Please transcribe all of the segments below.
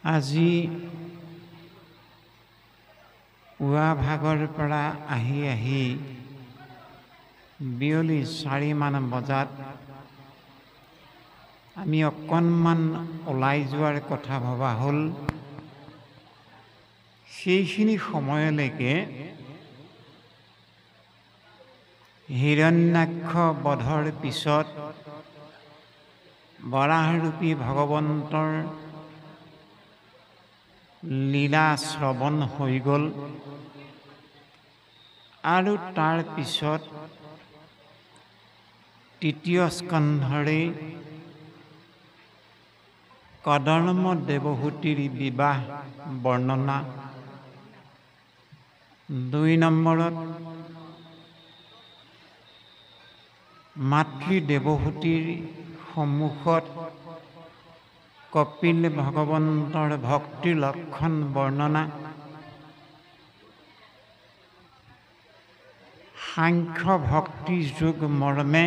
আজি পুৱা ভাগৰ পৰা আহি বিয়লি 4মান বজাত আমি অকণমান ওলাই যোৱাৰ কথা ভবা হ'ল। সেইখিনি সময়লৈকে হিৰণ্যাক্ষ বধৰ পিছত বৰাহৰূপী ভগৱন্তৰ লীলা শ্ৰৱণ হৈ গ'ল আৰু তাৰ পিছত তৃতীয় স্কন্ধৰে কদৰ্ম দেৱহূতিৰ বিবাহ বৰ্ণনা, 2 নম্বৰত মাতৃ দেৱহূতিৰ সন্মুখত কপিল ভগৱন্তৰ ভক্তিৰ লক্ষণ বৰ্ণনা, সাংখ্য ভক্তি যোগ মৰ্মে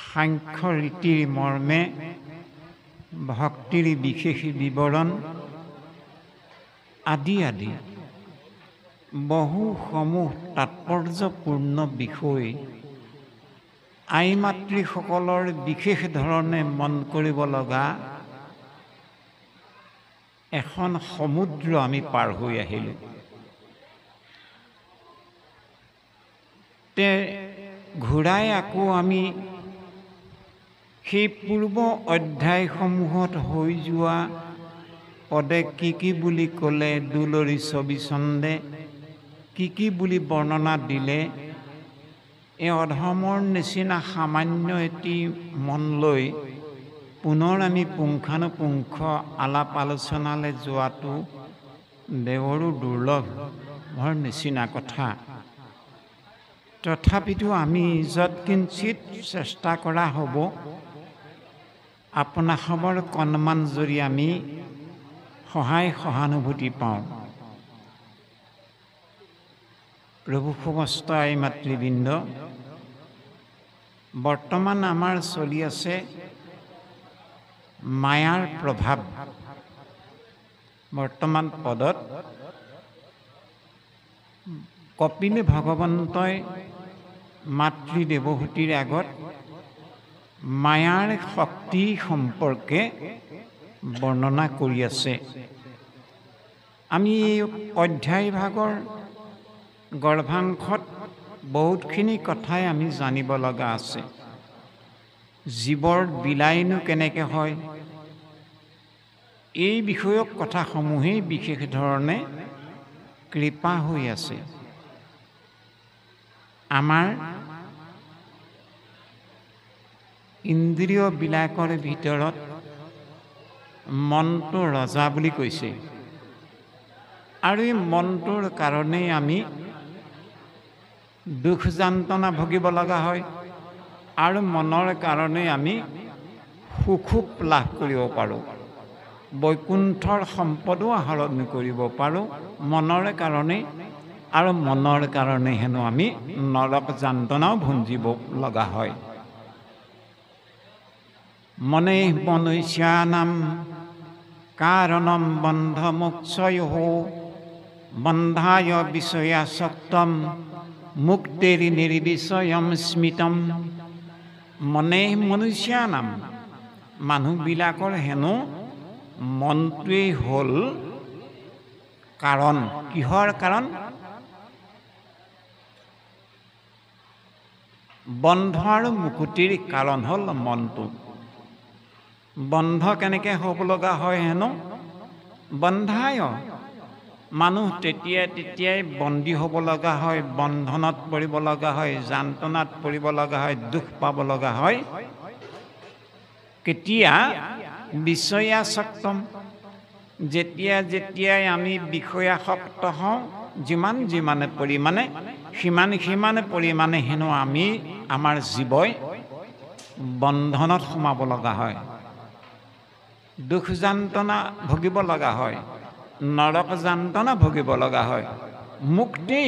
সাংখ্য ৰীতিৰ মৰ্মে ভক্তিৰ বিশেষ বিৱৰণ আদি আদি বহুসমূহ তাৎপৰ্যপূৰ্ণ বিষয় আই মাতৃসকলৰ বিশেষ ধৰণে মন কৰিব লগা এখন সমুদ্ৰ আমি পাৰ হৈ আহিলোঁ। ঘূৰাই আকৌ আমি সেই পূৰ্ব অধ্যায়সমূহত হৈ যোৱা পদে কি বুলি ক'লে, দুলৰী ছবি ছন্দে কি বুলি বৰ্ণনা দিলে, এই অধমৰ নিচিনা সামান্য এটি মন লৈ পুনৰ আমি পুংখানুপুংখ আলাপ আলোচনালৈ যোৱাটো দেৱৰো দুৰ্লভৰ নিচিনা কথা। তথাপিতো আমি যৎকিঞ্চিত চেষ্টা কৰা হ'ব আপোনাসৱৰ কণমান যদি আমি সহায় সহানুভূতি পাওঁ। প্ৰভু সমস্ত আই মাতৃবৃন্দ, বৰ্তমান আমাৰ চলি আছে মায়াৰ প্ৰভাৱ। বৰ্তমান পদত কপিল ভগৱন্তই মাতৃ দেৱহূতিৰ আগত মায়াৰ শক্তি সম্পৰ্কে বৰ্ণনা কৰি আছে। আমি এই অধ্যায় ভাগৰ গৰ্ভাংশত বহুতখিনি কথাই আমি জানিব লগা আছে। জীৱৰ বিলায়নো কেনেকৈ হয়, এই বিষয়ক কথাসমূহেই বিশেষ ধৰণে কৃপা হৈ আছে। আমাৰ ইন্দ্ৰিয়বিলাকৰ ভিতৰত মনটো ৰজা বুলি কৈছে, আৰু এই মনটোৰ কাৰণেই আমি দুখ যান্ত্ৰণা ভুগিব লগা হয়, আৰু মনৰ কাৰণেই আমি সুখ লাভ কৰিব পাৰোঁ, বৈকুণ্ঠৰ সম্পদো আহৰণ কৰিব পাৰোঁ মনৰ কাৰণেই, আৰু মনৰ কাৰণে হেনো আমি নৰক যান্ত্ৰণাও ভুঞ্জিব লগা হয়। মনে মনুষ্যানাম কাৰণম বন্ধ মোক্ষয়োঃ বন্ধায় বিষয়াসক্তম মুক্তিৰ নিৰ্বিষয়ম স্মৃতম। মনে মনুষ্যানাম, মানুহবিলাকৰ হেনো মনটোৱেই হ'ল কাৰণ। কিহৰ কাৰণ? বন্ধ আৰু মুকুতিৰ কাৰণ হ'ল মনটো। বন্ধ কেনেকৈ হ'ব লগা হয় হেনো? বন্ধায়, মানুহ তেতিয়াই বন্দী হ'ব লগা হয়, বন্ধনত পৰিব লগা হয়, যান্ত্ৰণাত পৰিব লগা হয়, দুখ পাব লগা হয়। কেতিয়া? বিষয়াসক্তম, যেতিয়াই আমি বিষয়াসক্ত হওঁ, যিমান পৰিমাণে সিমান পৰিমাণে হেনো আমি আমাৰ জীৱই বন্ধনত সোমাব লগা হয়, দুখ যান্ত্ৰণা ভুগিব লগা হয়, নৰক যান্ত্ৰণা ভুগিব লগা হয়। মুক্তি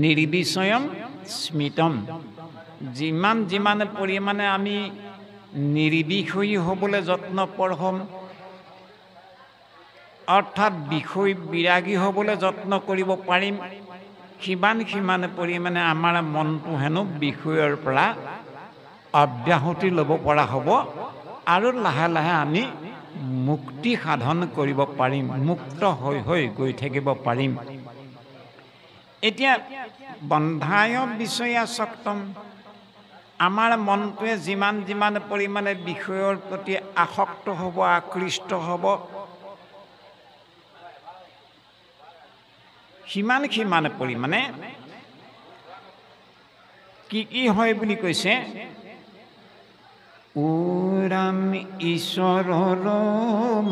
নিৰ্বিষয়ম স্মৃতম, যিমান পৰিমাণে আমি নিৰ্বিষয়ী হ'বলৈ যত্নপৰ হ'ম, অৰ্থাৎ বিষয় বিৰাগী হ'বলৈ যত্ন কৰিব পাৰিম, সিমান পৰিমাণে আমাৰ মনটো হেনো বিষয়ৰ পৰা অব্যাহতি ল'ব পৰা হ'ব আৰু লাহে লাহে আমি মুক্তি সাধন কৰিব পাৰিম, মুক্ত হৈ গৈ থাকিব পাৰিম। এতিয়া বন্ধায় বিষয়া সক্তম, আমাৰ মনটোৱে যিমান পৰিমাণে বিষয়ৰ প্ৰতি আসক্ত হ'ব, আকৃষ্ট হ'ব, সিমান পৰিমাণে কি হয় বুলি কৈছে, ওৰাম ঈশ্বৰৰ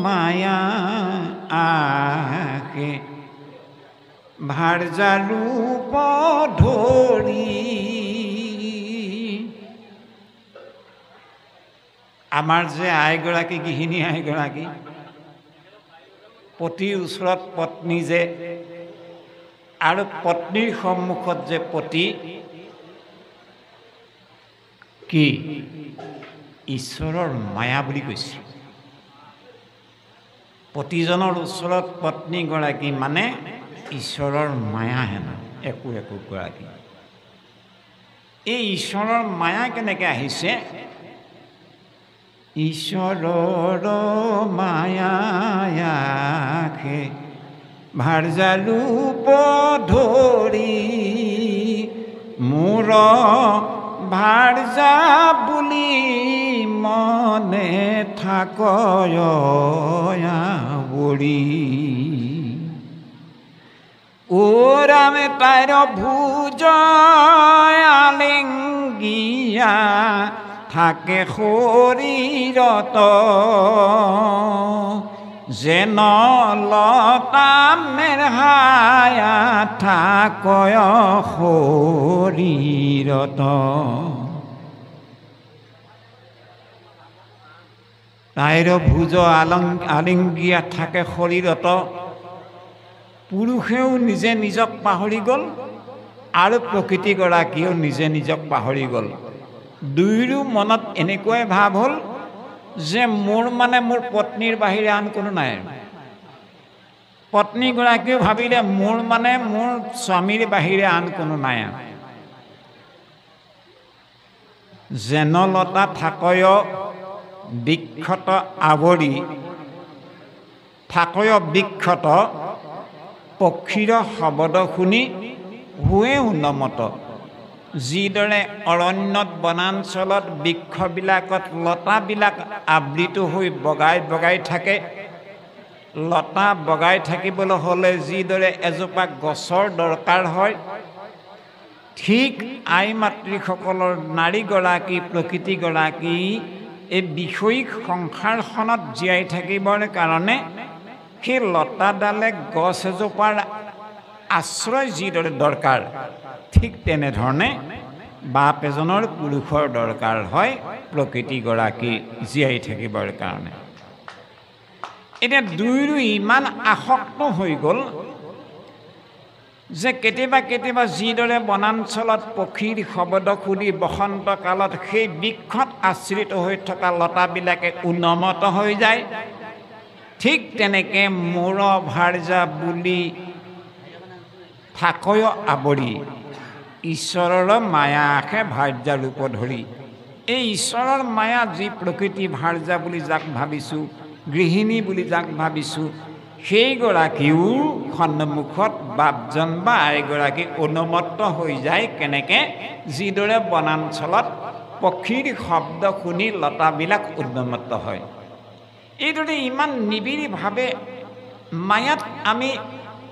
মায়া আহে ভাৰ্যা ৰূপ ধৰি। আমাৰ যে আইগৰাকী, গৃহিণী আইগৰাকী, পতিৰ ওচৰত পত্নী যে, আৰু পত্নীৰ সন্মুখত যে পতি কি ঈশ্বৰৰ মায়া বুলি কৈছে। পতিজনৰ ওচৰত পত্নীগৰাকী মানে ঈশ্বৰৰ মায়া হেনো একো গৰাকী। এই ঈশ্বৰৰ মায়া কেনেকৈ আহিছে? ঈশ্বৰৰ মায়া আহে ভাৰ্যা ৰূপ ধৰি, মোৰ ভাৰ্যা বুলি মনে থাকয় আৱৰি। ওৰাম তাইৰ ভুজ আলিংগিয়া থাকে শৰীৰত, যেন লতা মেৰহায়া থাকয় শৰীৰত। তাইৰ ভুজ আলিংগিয়া থাকে শৰীৰত। পুৰুষেও নিজে নিজক পাহৰি গ'ল আৰু প্ৰকৃতিগৰাকীয়েও নিজে নিজক পাহৰি গ'ল। দুয়োৰো মনত এনেকুৱাই ভাৱ হ'ল যে মোৰ মানে মোৰ পত্নীৰ বাহিৰে আন কোনো নাই। পত্নীগৰাকীও ভাবিলে মোৰ মানে মোৰ স্বামীৰ বাহিৰে আন কোনো নাই। যেন লতা থাকয় বৃক্ষত আৱৰি, থাকয় বৃক্ষত পক্ষীৰ শব্দ শুনি হোৱে উন্নমত। যিদৰে অৰণ্যত বনাঞ্চলত বৃক্ষবিলাকত লতাবিলাক আবৃত হৈ বগাই থাকে, লতা বগাই থাকিবলৈ হ'লে যিদৰে এজোপা গছৰ দৰকাৰ হয়, ঠিক আই মাতৃসকলৰ নাৰীগৰাকী, প্ৰকৃতিগৰাকী এই বিষয়িক সংসাৰখনত জীয়াই থাকিবৰ কাৰণে সেই লতাডালে গছ এজোপাৰ আশ্ৰয় যিদৰে দৰকাৰ, ঠিক তেনেধৰণে বাপ এজনৰ পুৰুষৰ দৰকাৰ হয় প্ৰকৃতিগৰাকী জীয়াই থাকিবৰ কাৰণে। এতিয়া দুয়োৰো ইমান আসক্ত হৈ গ'ল যে কেতিয়াবা যিদৰে বনাঞ্চলত পক্ষীৰ শব্দ শুনি বসন্ত কালত সেই বৃক্ষত আশ্ৰিত হৈ থকা লতাবিলাকে উন্নমত হৈ যায়, ঠিক তেনেকৈ মোৰ ভাৰ্যা বুলি থাকয় আৱৰি, ঈশ্বৰৰ মায়া আহে ভাৰ্যা ৰূপ ধৰি। এই ঈশ্বৰৰ মায়া যি প্ৰকৃতি ভাৰ্যা বুলি যাক ভাবিছোঁ, গৃহিণী বুলি যাক ভাবিছোঁ, সেইগৰাকীও সন্মুখত বাপজন বা আইগৰাকী অনুমত্ত হৈ যায়। কেনেকৈ? যিদৰে বনাঞ্চলত পক্ষীৰ শব্দ শুনি লতাবিলাক উন্মত্ত হয়। এইদৰে ইমান নিবিড়ভাৱে মায়াত আমি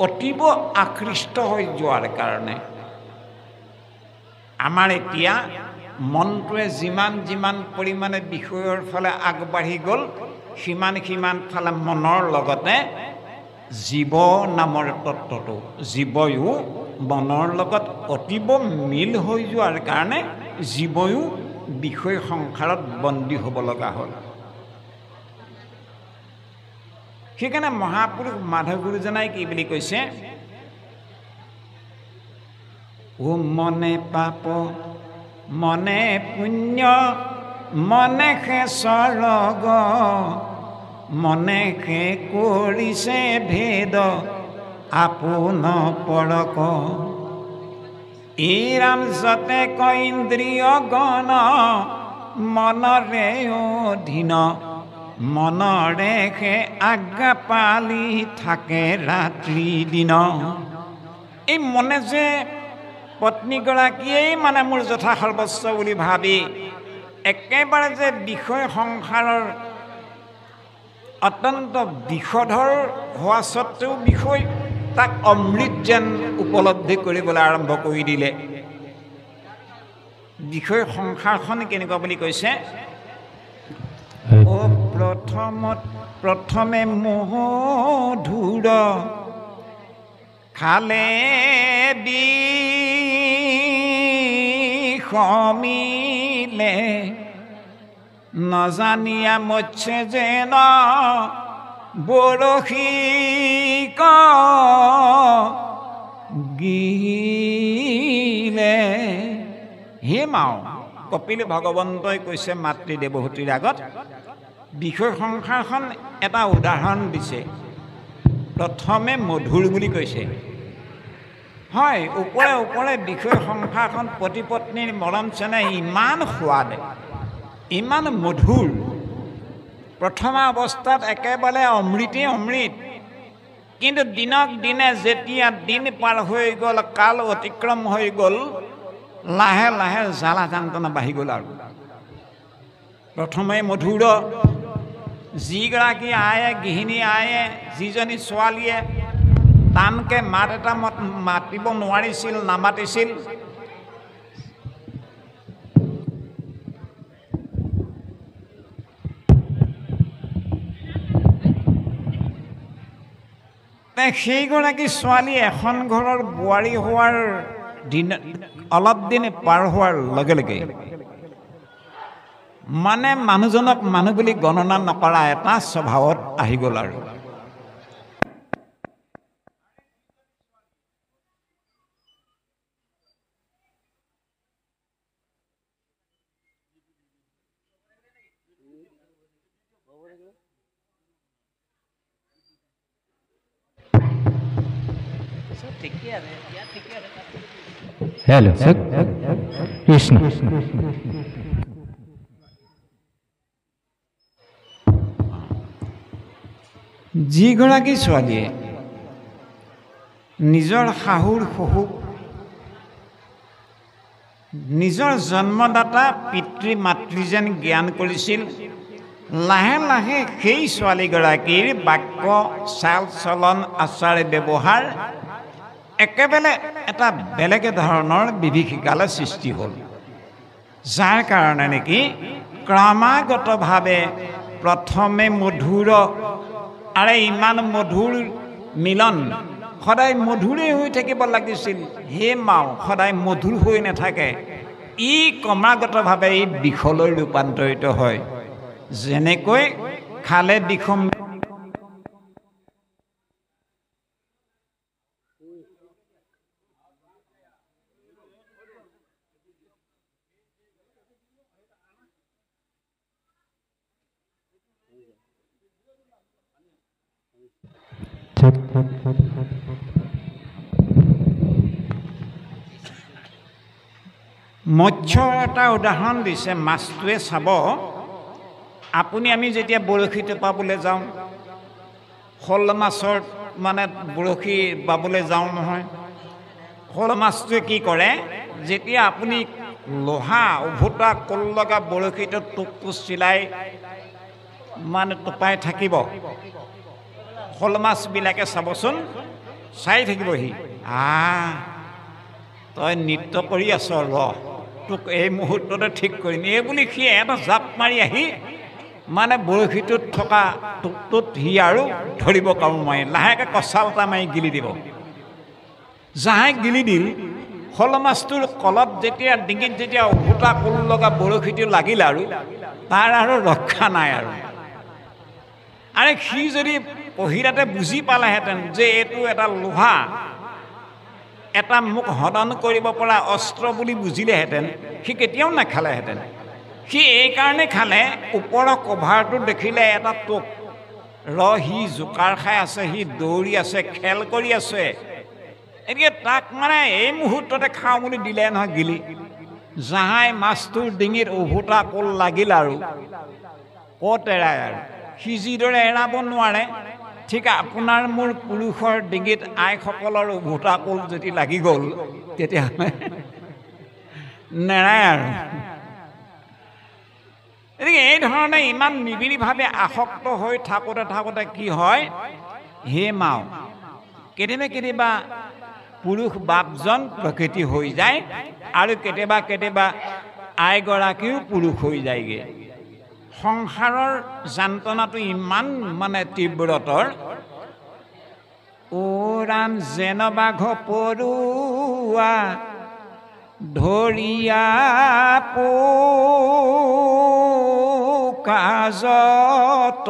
অতীব আকৃষ্ট হৈ যোৱাৰ কাৰণে আমাৰ এতিয়া মনটোৱে যিমান পৰিমাণে বিষয়ৰ ফালে আগবাঢ়ি গ'ল, সিমান ফালে মনৰ লগতে জীৱ নামৰ তত্ত্বটো, জীৱয়ো মনৰ লগত অতীব মিল হৈ যোৱাৰ কাৰণে জীৱয়ো বিষয় সংসাৰত বন্দী হ'ব লগা হ'ল। সেইকাৰণে মহাপুৰুষ মাধৱ গুৰুজনাই কি বুলি কৈছে? ও মনে পাপ মনে পুণ্য মনে স্বৰ্গ মনেকে কৰিছে ভেদ আপোন পৰক এই ৰাম যতে কয় ইন্দ্ৰিয় গণ মনৰে অধীন মনৰে আজ্ঞা পালি থাকে ৰাত্ৰি দিন এই মনে যে পত্নীগৰাকীয়েই মানে মোৰ যথা সৰ্বস্ব বুলি ভাবি একেবাৰে যে বিষয় সংসাৰৰ অত্যন্ত বিষধৰ হোৱা স্বত্বেও বিষয় তাক অমৃত যেন উপলব্ধি কৰিবলৈ আৰম্ভ কৰি দিলে বিষয় সংসাৰখন কেনেকুৱা বুলি কৈছে ও প্ৰথমে মধুৰ খালে বিষমিলে নজানিয়া মচ্ছে যেন বৰশী গিলে হে মাও কপিল ভগৱন্তই কৈছে মাতৃ দেৱহূতিৰ আগত বিষয় সংসাৰখন এটা উদাহৰণ দিছে প্ৰথমে মধুৰ বুলি কৈছে হয় ওপৰে ওপৰে বিষয় সংসাৰখন পতি পত্নীৰ মৰম চেনেহ ইমান সোৱাদ ইমান মধুৰ প্ৰথম অৱস্থাত একেবাৰে অমৃতেই অমৃত কিন্তু দিনক দিনে যেতিয়া দিন পাৰ হৈ গ'ল কাল অতিক্ৰম হৈ গ'ল লাহে লাহে জ্বালা যন্ত্ৰণা বাঢ়ি গ'ল আৰু প্ৰথমে মধুৰ যিগৰাকী আয়ে গৃহিণী আয়ে যিজনী ছোৱালীয়ে টানকৈ মাত এটা মাতিব নোৱাৰিছিল নামাতিছিল সেইগৰাকী ছোৱালী এখন ঘৰৰ বোৱাৰী হোৱাৰ দিন অলপ দিন পাৰ হোৱাৰ লগে লগে মানে মানুহজনক মানুহ বুলি গণনা নকৰা এটা স্বভাৱত আহি গ'ল আৰু Hello, sir. Krishna. যিগৰাকী ছোৱালীয়ে নিজৰ শাহুৰ শহুক নিজৰ জন্মদাতা পিতৃ মাতৃ যেন জ্ঞান কৰিছিল লাহে লাহে সেই ছোৱালীগৰাকীৰ বাক্য চাল চলন আচাৰ ব্যৱহাৰ একেবাৰে এটা বেলেগ ধৰণৰ বিভীষিকালৈ সৃষ্টি হ'ল যাৰ কাৰণে নেকি ক্ৰমাগতভাৱে প্ৰথমে মধুৰ আৰু ইমান মধুৰ মিলন সদায় মধুৰেই হৈ থাকিব লাগিছিল হে মাও সদায় মধুৰ হৈ নাথাকে ই ক্ৰমাগতভাৱে এই বিষলৈ ৰূপান্তৰিত হয় যেনেকৈ খালে বিষম মৎস্যৰ এটা উদাহৰণ দিছে মাছটোৱে চাব আপুনি আমি যেতিয়া বৰশী টোপাবলৈ যাওঁ শ'ল মাছৰ মানে বৰশী বাবলৈ যাওঁ নহয় শ'ল মাছটোৱে কি কৰে যেতিয়া আপুনি লোহা উভতা কল লগা বৰশীটো টোপটো চিলাই মানে টোপাই থাকিব শ'ল মাছবিলাকে চাবচোন চাই থাকিবহি তই নৃত্য কৰি আছ ৰ তোক এই মুহূৰ্ততে ঠিক কৰিম এই বুলি সি এটা জাপ মাৰি আহি মানে বৰশীটোত থকা টোপটোত সি আৰু ধৰিব কাৰো মই লাহেকৈ কঁচাল এটা মাৰি গিলি দিব যাহে গিলি দিল শ'ল মাছটোৰ কলত যেতিয়া ডিঙিত যেতিয়া উভতা কল লগা বৰশীটো লাগিল আৰু তাৰ আৰু ৰক্ষা নাই আৰু সি যদি পহিৰাতে বুজি পালেহেঁতেন যে এইটো এটা লোহা এটা মোক হদন কৰিব পৰা অস্ত্ৰ বুলি বুজিলেহেঁতেন সি কেতিয়াও নাখালেহেঁতেন সি এইকাৰণে খালে ওপৰৰ কভাৰটো দেখিলে এটা টোপ সি জোকাৰ খাই আছে, সি দৌৰি আছে, খেল কৰি আছে। এতিয়া তাক মানে এই মুহূৰ্ততে খাওঁ বুলি দিলে নহয় গিলি। জাহাই মাছটোৰ ডিঙিত উভোটা কোল লাগিল আৰু ক'ত এৰাই আৰু সি যিদৰে এৰাব নোৱাৰে, ঠিক আপোনাৰ মোৰ পুৰুষৰ ডিঙিত আইসকলৰ উভোটা কোল যদি লাগি গ'ল তেতিয়াহ'লে নেৰাই আৰু। গতিকে এই ধৰণে ইমান নিবিড়ভাৱে আসক্ত হৈ থাকোঁতে থাকোঁতে কি হয়, হে মাও কেতিয়াবা কেতিয়াবা পুৰুষ বাপজন প্ৰকৃতি হৈ যায় আৰু কেতিয়াবা কেতিয়াবা আইগৰাকীও পুৰুষ হৈ যায়গৈ। সংসাৰৰ যান্ত্ৰণাটো ইমান মানে তীব্ৰতৰ। অ' ৰাম যেন বাঘ পৰুৱা ধৰিয়া কাজত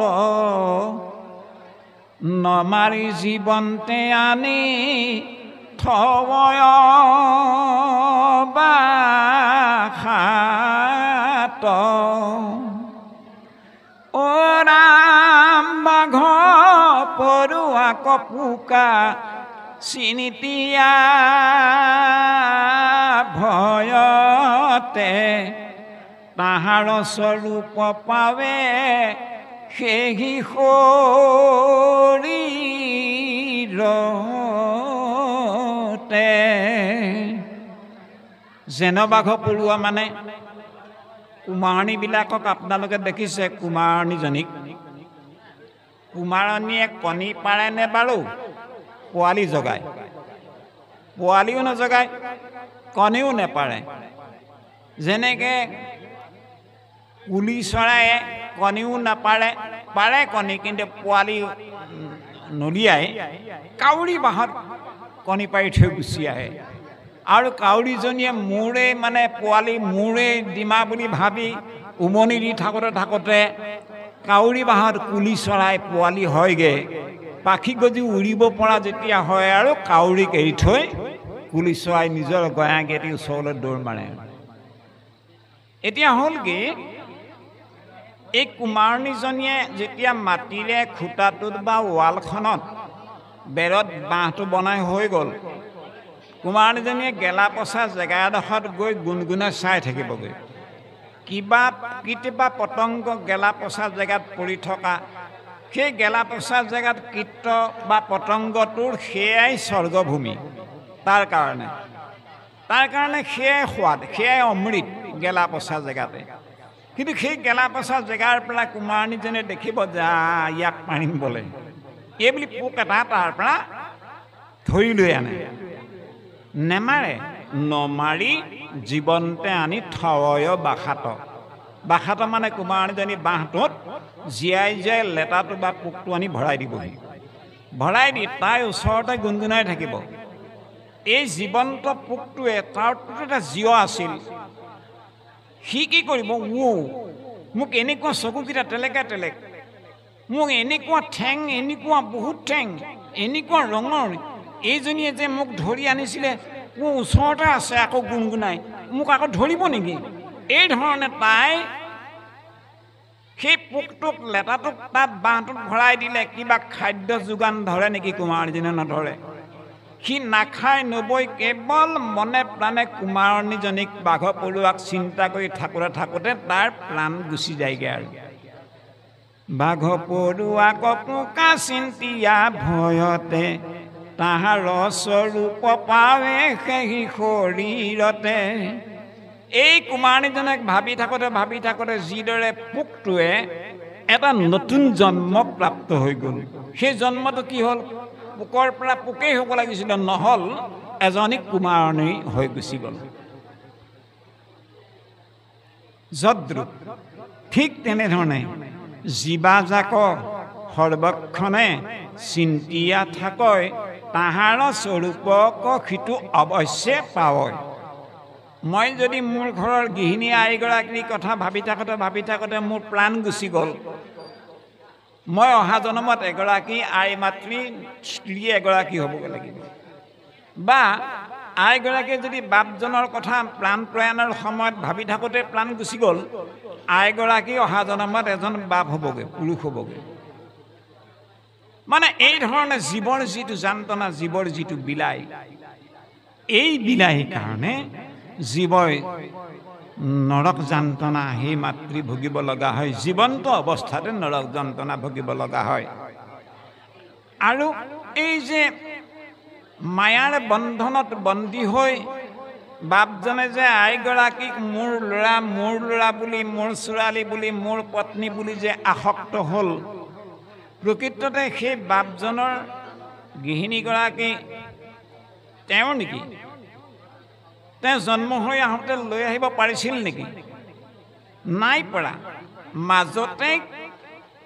নমাৰি জীৱন্তে আনি থয় বাখাত। অ' ৰাম বাঘ পৰুৱা কপুকা চিনিতিয়া ভয়তে তাহাৰ স্বৰূপ পাৱে সেই শৰীৰতে। যেন বাঘ পৰুৱা মানে কুমাৰণীবিলাকক আপোনালোকে দেখিছে, কুমাৰণীজনীক কুমাৰণীয়ে কণী পাৰেনে বাৰু? পোৱালি জগায়, পোৱালিও নজগায়, কণীও নেপাৰে। যেনেকৈ কুলি চৰায়ে কণীও নাপাৰে, পাৰে কণী কিন্তু পোৱালি নলিয়াই, কাউৰী বাঁহত কণী পাৰি থৈ গুচি আহে। আৰু কাউৰীজনীয়ে মোৰে মানে পোৱালি মোৰে ডিমা বুলি ভাবি উমনি দি থাকোঁতে থাকোঁতে কাউৰী বাঁহত কুলি চৰাই পোৱালি হয়গৈ। পাখি গজি উৰিব পৰা যেতিয়া হয় আৰু কাউৰীক এৰি থৈ কুলি চৰাই নিজৰ গয়াগেটি ওচৰলৈ দৌৰ মাৰে। এতিয়া হ'ল কি, এই কুমাৰণীজনীয়ে যেতিয়া মাটিৰে খুটাটোত বা ৱালখনত বেৰত বাঁহটো বনাই হৈ গ'ল, কুমাৰণীজনীয়ে গেলা পচা জেগা এডোখৰত গৈ গুণগুণাই চাই থাকিবগৈ। কিবা কেতিয়াবা পতংগ গেলা পচা জেগাত পৰি থকা, সেই গেলা পচা জেগাত কীট বা পতংগটোৰ সেয়াই স্বৰ্গভূমি তাৰ কাৰণে সেয়াই সোৱাদ, সেয়াই অমৃত গেলা পচা জেগাতে। কিন্তু সেই গেলা পচা জেগাৰ পৰা কুমাৰণীজনীয়ে দেখিব যে ইয়াক পাৰিম বোলে, এই বুলি পোক এটা তাৰ পৰা ধৰি লৈ আনে। নেমাৰে, নমাৰি জীৱন্তে আনি থয় বাখাত। বাখাত মানে কুমাৰণীজনী বাঁহটোত জীয়াই জীয়াই লেটাটো বা পোকটো আনি ভৰাই দিবহি। ভৰাই দি তাই ওচৰতে গুণগুণাই থাকিব। এই জীৱন্ত পোকটোৱে, তাৰতো এটা জীৱ আছিল, সি কি কৰিব, মোক এনেকুৱা চকুকেইটা টেলেকা টেলেক, মোক এনেকুৱা ঠেং, এনেকুৱা বহুত ঠেং, এনেকুৱা ৰঙৰ, এইজনীয়ে যে মোক ধৰি আনিছিলে মোৰ ওচৰতে আছে, আকৌ গুণগুণাই মোক আকৌ ধৰিব নেকি? এই ধৰণে তাই সেই পোকটোক লেটাটোক তাত বাঁহটোত ভৰাই দিলে কিবা খাদ্য যোগান ধৰে নেকি? কুমাৰণীজনীয়ে নধৰে। সি নাখায় নবৈ কেৱল মনে প্ৰাণে কুমাৰণীজনীক বাঘ পৰুৱাক চিন্তা কৰি থাকোঁতে থাকোঁতে তাৰ প্ৰাণ গুচি যায়গৈ। আৰু বাঘ পৰুৱাক পোকা চিন্তিয়া ভয়তে তাহাৰ স্বৰূপ পাৱে সেই শৰীৰতে। এই কুমাৰণীজনক ভাবি থাকোঁতে যিদৰে পোকটোৱে এটা নতুন জন্ম প্ৰাপ্ত হৈ গ'ল, সেই জন্মটো কি হ'ল, পোকৰ পৰা পোকেই হ'ব লাগিছিলে, নহ'ল, এজনী কুমাৰণী হৈ গুচি গ'ল। যদ্ৰুপ ঠিক তেনেধৰণে জীৱাজাক সৰ্বক্ষণে চিন্তিয়া থাকয় তাহাৰ স্বৰূপক সিটো অৱশ্যে পাৱয়। মই যদি মোৰ ঘৰৰ গৃহিণী আইগৰাকীৰ কথা ভাবি থাকোঁতে মোৰ প্ৰাণ গুচি গ'ল, মই অহা জন্মত এগৰাকী আই মাতৃ স্ত্ৰী এগৰাকী হ'বগৈ লাগিব। বা আইগৰাকীয়ে যদি বাপজনৰ কথা প্ৰাণ প্ৰয়াণৰ সময়ত ভাবি থাকোঁতে প্ৰাণ গুচি গ'ল, আইগৰাকী অহা জন্মত এজন বাপ হ'বগৈ, পুৰুষ হ'বগৈ। মানে এই ধৰণে জীৱৰ যিটো যন্ত্ৰণা, জীৱৰ যিটো বিলাই, এই বিলাই কাৰণে জীৱই নৰক যন্ত্ৰণা সেই মাতৃ ভুগিব লগা হয়, জীৱন্ত অৱস্থাতে নৰক যন্ত্ৰণা ভুগিব লগা হয়। আৰু এই যে মায়াৰ বন্ধনত বন্দী হৈ বাপজনে যে আইগৰাকীক মোৰ ল'ৰা বুলি, মোৰ ছোৱালী বুলি, মোৰ পত্নী বুলি যে আসক্ত হ'ল, প্ৰকৃততে সেই বাপজনৰ গৃহিণীগৰাকী তেওঁ নেকি? তেওঁ জন্ম হৈ আহোঁতে লৈ আহিব পাৰিছিল নেকি? নাই পৰা। মাজতে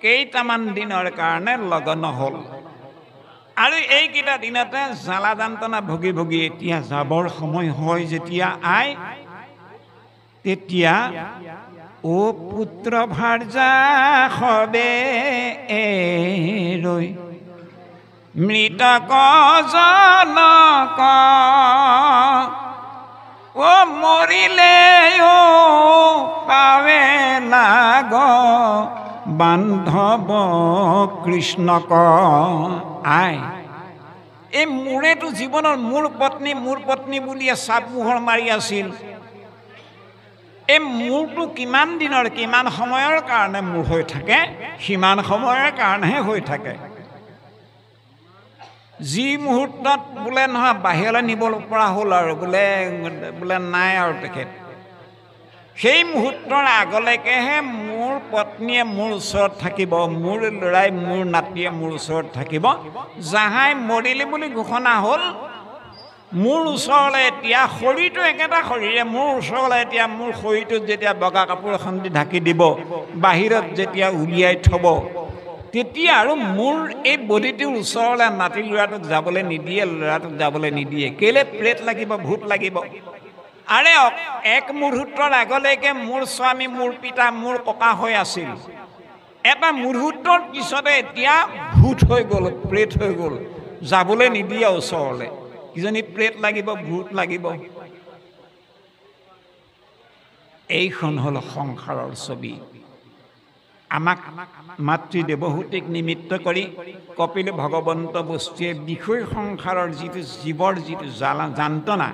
কেইটামান দিনৰ কাৰণে লগ্ন হ'ল, আৰু এইকেইটা দিনতে জ্বালা যন্ত্ৰণা ভুগি ভুগি এতিয়া যাবৰ সময় হয় যেতিয়া আই, তেতিয়া ও পুত্ৰ ভাৰ্যা সবে ৰৈ মৃতক জনক ও মৰিলে ও পাৱে লাগ বান্ধৱ কৃষ্ণক। আই, এই মোৰেতো জীৱনৰ মোৰ পত্নী বুলিয়ে চাপমোহৰ মাৰি আছিল। এই মোৰটো কিমান দিনৰ, কিমান সময়ৰ কাৰণে মোৰ হৈ থাকে? সিমান সময়ৰ কাৰণেহে হৈ থাকে। যি মুহূৰ্তত বোলে নহয় বাহিৰলৈ নিব পৰা হ'ল আৰু বোলে নাই আৰু তেখেত, সেই মুহূৰ্তৰ আগলৈকেহে মোৰ পত্নীয়ে মোৰ ওচৰত থাকিব, মোৰ ল'ৰাই, মোৰ নাতিয়ে মোৰ ওচৰত থাকিব। যাহাই মৰিলে বুলি ঘোষণা হ'ল, মোৰ ওচৰলৈ এতিয়া শৰীৰটো একেটা শৰীৰে মোৰ ওচৰলৈ এতিয়া মোৰ শৰীৰটোত যেতিয়া বগা কাপোৰ এখন দি ঢাকি দিব, বাহিৰত যেতিয়া উলিয়াই থ'ব, তেতিয়া আৰু মোৰ এই বডিটোৰ ওচৰলৈ নাতি ল'ৰাটোক যাবলৈ নিদিয়ে, ল'ৰাটোক যাবলৈ নিদিয়ে। কেলে? প্ৰেত লাগিব, ভূত লাগিব। আৰে এক মুহূৰ্তৰ আগলৈকে মোৰ স্বামী, মোৰ পিতা, মোৰ ককা হৈ আছিল। এটা মুহূৰ্তৰ পিছতে এতিয়া ভূত হৈ গ'ল, প্ৰেত হৈ গ'ল, যাবলৈ নিদিয়ে ওচৰলৈ। কিজনী প্ৰেত লাগিব, ভূত লাগিব। এইখন হ'ল সংসাৰৰ ছবি। আমাক মাতৃ দেৱহূতিক নিমিত্ত কৰি কপিল ভগৱন্ত বস্তুৱে বিষয় সংসাৰৰ যিটো জীৱৰ যিটো যন্ত্ৰণা,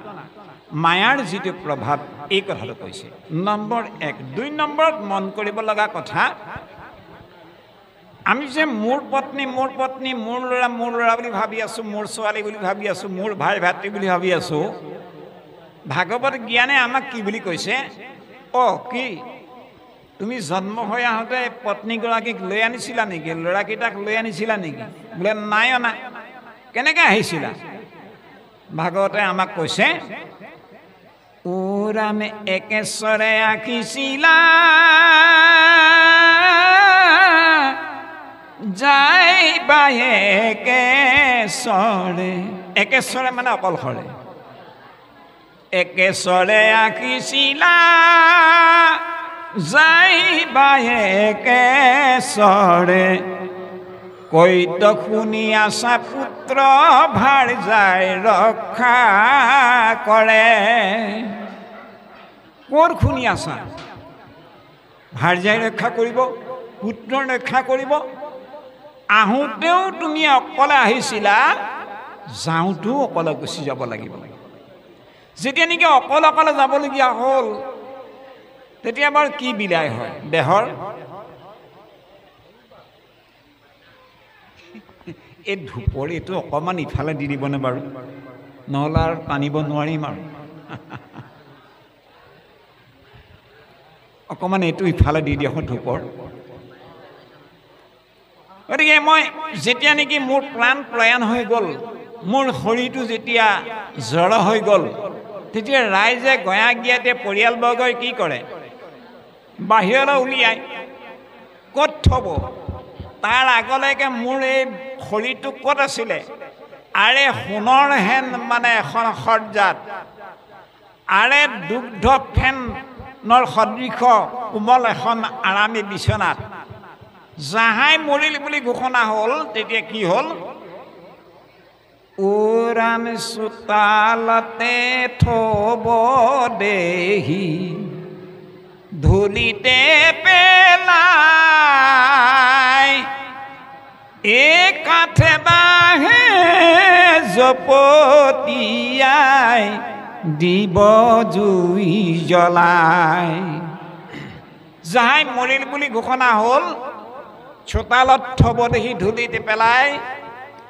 মায়াৰ যিটো প্ৰভাৱ, এই কথাটো কৈছে। নম্বৰ 1। 2 নম্বৰত মন কৰিব লগা কথা, আমি যে মোৰ পত্নী, মোৰ ল'ৰা বুলি ভাবি আছোঁ, মোৰ ছোৱালী বুলি ভাবি আছোঁ, মোৰ ভাই ভাতৃ বুলি ভাবি আছোঁ। ভাগৱত জ্ঞানে আমাক কি বুলি কৈছে? কি তুমি জন্ম হৈ আহোঁতে পত্নীগৰাকীক লৈ আনিছিলা নেকি? ল'ৰাকেইটাক লৈ আনিছিলা নেকি? বোলে নাই অনা। কেনেকৈ আহিছিলা? ভাগৱতে আমাক কৈছে, ও ৰামে একেশ্বৰে আঁকিছিলা যাই বায়ে একেশ্বৰে। একেশ্বৰে মানে অকলশৰে। একেশ্বৰে আঁকিছিলা যাই বায়ে একেশ্বৰে কৈত শুনি আছা পুত্ৰ ভাৰ যায় ৰক্ষা কৰে। ক'ৰ শুনি আছা? ভাৰ্যাই ৰক্ষা কৰিব, পুত্ৰ ৰক্ষা কৰিব। আহোঁতেও তুমি অকলে আহিছিলা, যাওঁতেও অকলে গুচি যাব লাগিব। যেতিয়া নেকি অকলে যাবলগীয়া হ'ল, তেতিয়া বাৰু কি বিলাই হয় দেহৰ? এই ধূপৰ এইটো অকণমান ইফালে দি দিবনে বাৰু? নহ'লে আৰু টানিব নোৱাৰিম আৰু। অকণমান এইটো ইফালে দি দিয়ক ধূপৰ। গতিকে মই যেতিয়া নেকি মোৰ প্ৰাণ প্ৰয়াণ হৈ গ'ল, মোৰ শৰীৰটো যেতিয়া জড় হৈ গ'ল, তেতিয়া ৰাইজে গঞাজ্ঞাতে পৰিয়ালবৰ্গই কি কৰে? বাহিৰলৈ উলিয়াই ক'ত থ'ব? তাৰ আগলৈকে মোৰ এই শৰীৰটো ক'ত আছিলে? আৰে সোণৰ হেন মানে এখন সজ্জাত, আৰে দুগ্ধ ফেনৰ সদৃশ কোমল এখন আৰামী বিচনাত যাহাই মৰিল বুলি ঘোষণা হ'ল, তেতিয়া কি হ'ল? ও ৰাম চোতালতে থব দেহি ধূলিতে পেলাই এ কাঠে বাঁহে জপতিয়াই দিব জুই জ্বলাই। যাহাই মৰিল বুলি ঘোষণা হ'ল চোতালত থব দেখি ধূলিতে পেলাই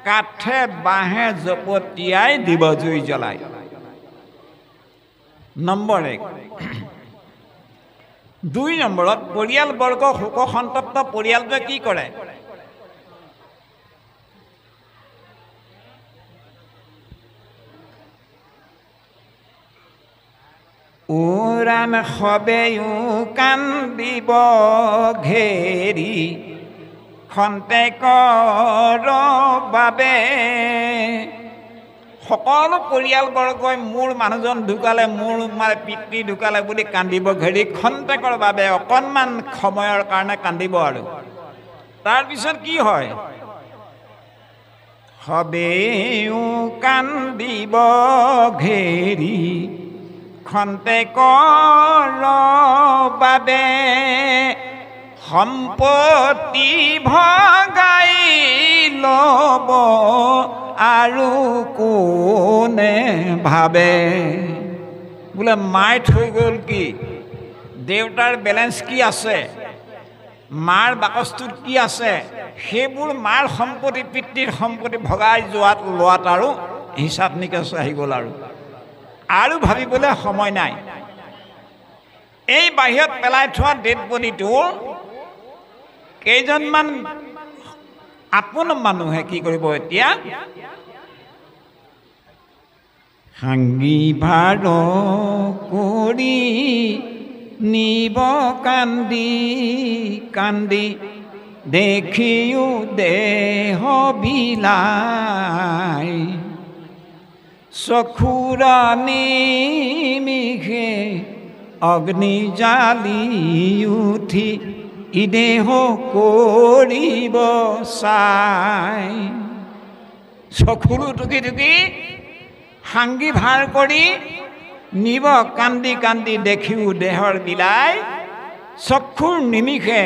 কাঠে বাঁহে জপতিয়াই দিব জুই জ্বলাই। নম্বৰ 1। 2 নম্বৰত পৰিয়ালবৰ্গ শোক সন্তপ্ত পৰিয়ালটোৱে কি কৰে? উৰাণ সবেও কান্দিব ঘেৰি খন্তেকৰ বাবে। সকলো পৰিয়ালবৰ্গই মোৰ মানুহজন ঢুকালে, মোৰ পিতৃ ঢুকালে বুলি কান্দিব ঘেৰি খন্তেকৰ বাবে, অকণমান সময়ৰ কাৰণে কান্দিব। আৰু তাৰপিছত কি হয়? সবেও কান্দিব ঘেৰি খন্তেকৰ বাবে, সম্পত্তি ভগাই ল'ব আৰু কোনে ভাবে। বোলে মাই থৈ গ'ল কি? দেউতাৰ বেলেঞ্চ কি আছে, মাৰ বাকচটোত কি আছে, সেইবোৰ মাৰ সম্পত্তি পিতৃৰ সম্পত্তি ভগাই লোৱাত আৰু হিচাপ নিকাচ আহি গ'ল। আৰু ভাবিবলৈ সময় নাই। এই বাহিৰত পেলাই থোৱা ডেড বডিটোৰ কেইজনমান আপোন মানুহে কি কৰিব এতিয়া? হাংগি ভাৰ কৰি নিব কান্দি কান্দি, দেখিও দেহ বিলাই। চকুৰ নিমিষে অগ্নি জালি উঠি ইদেহ কৰিব চাই। চকুৰো টুকি টুকি হাংগি ভাৰ কৰি নিব কান্দি কান্দি, দেখিও দেহৰ বিলাই। চকুৰ নিমিষে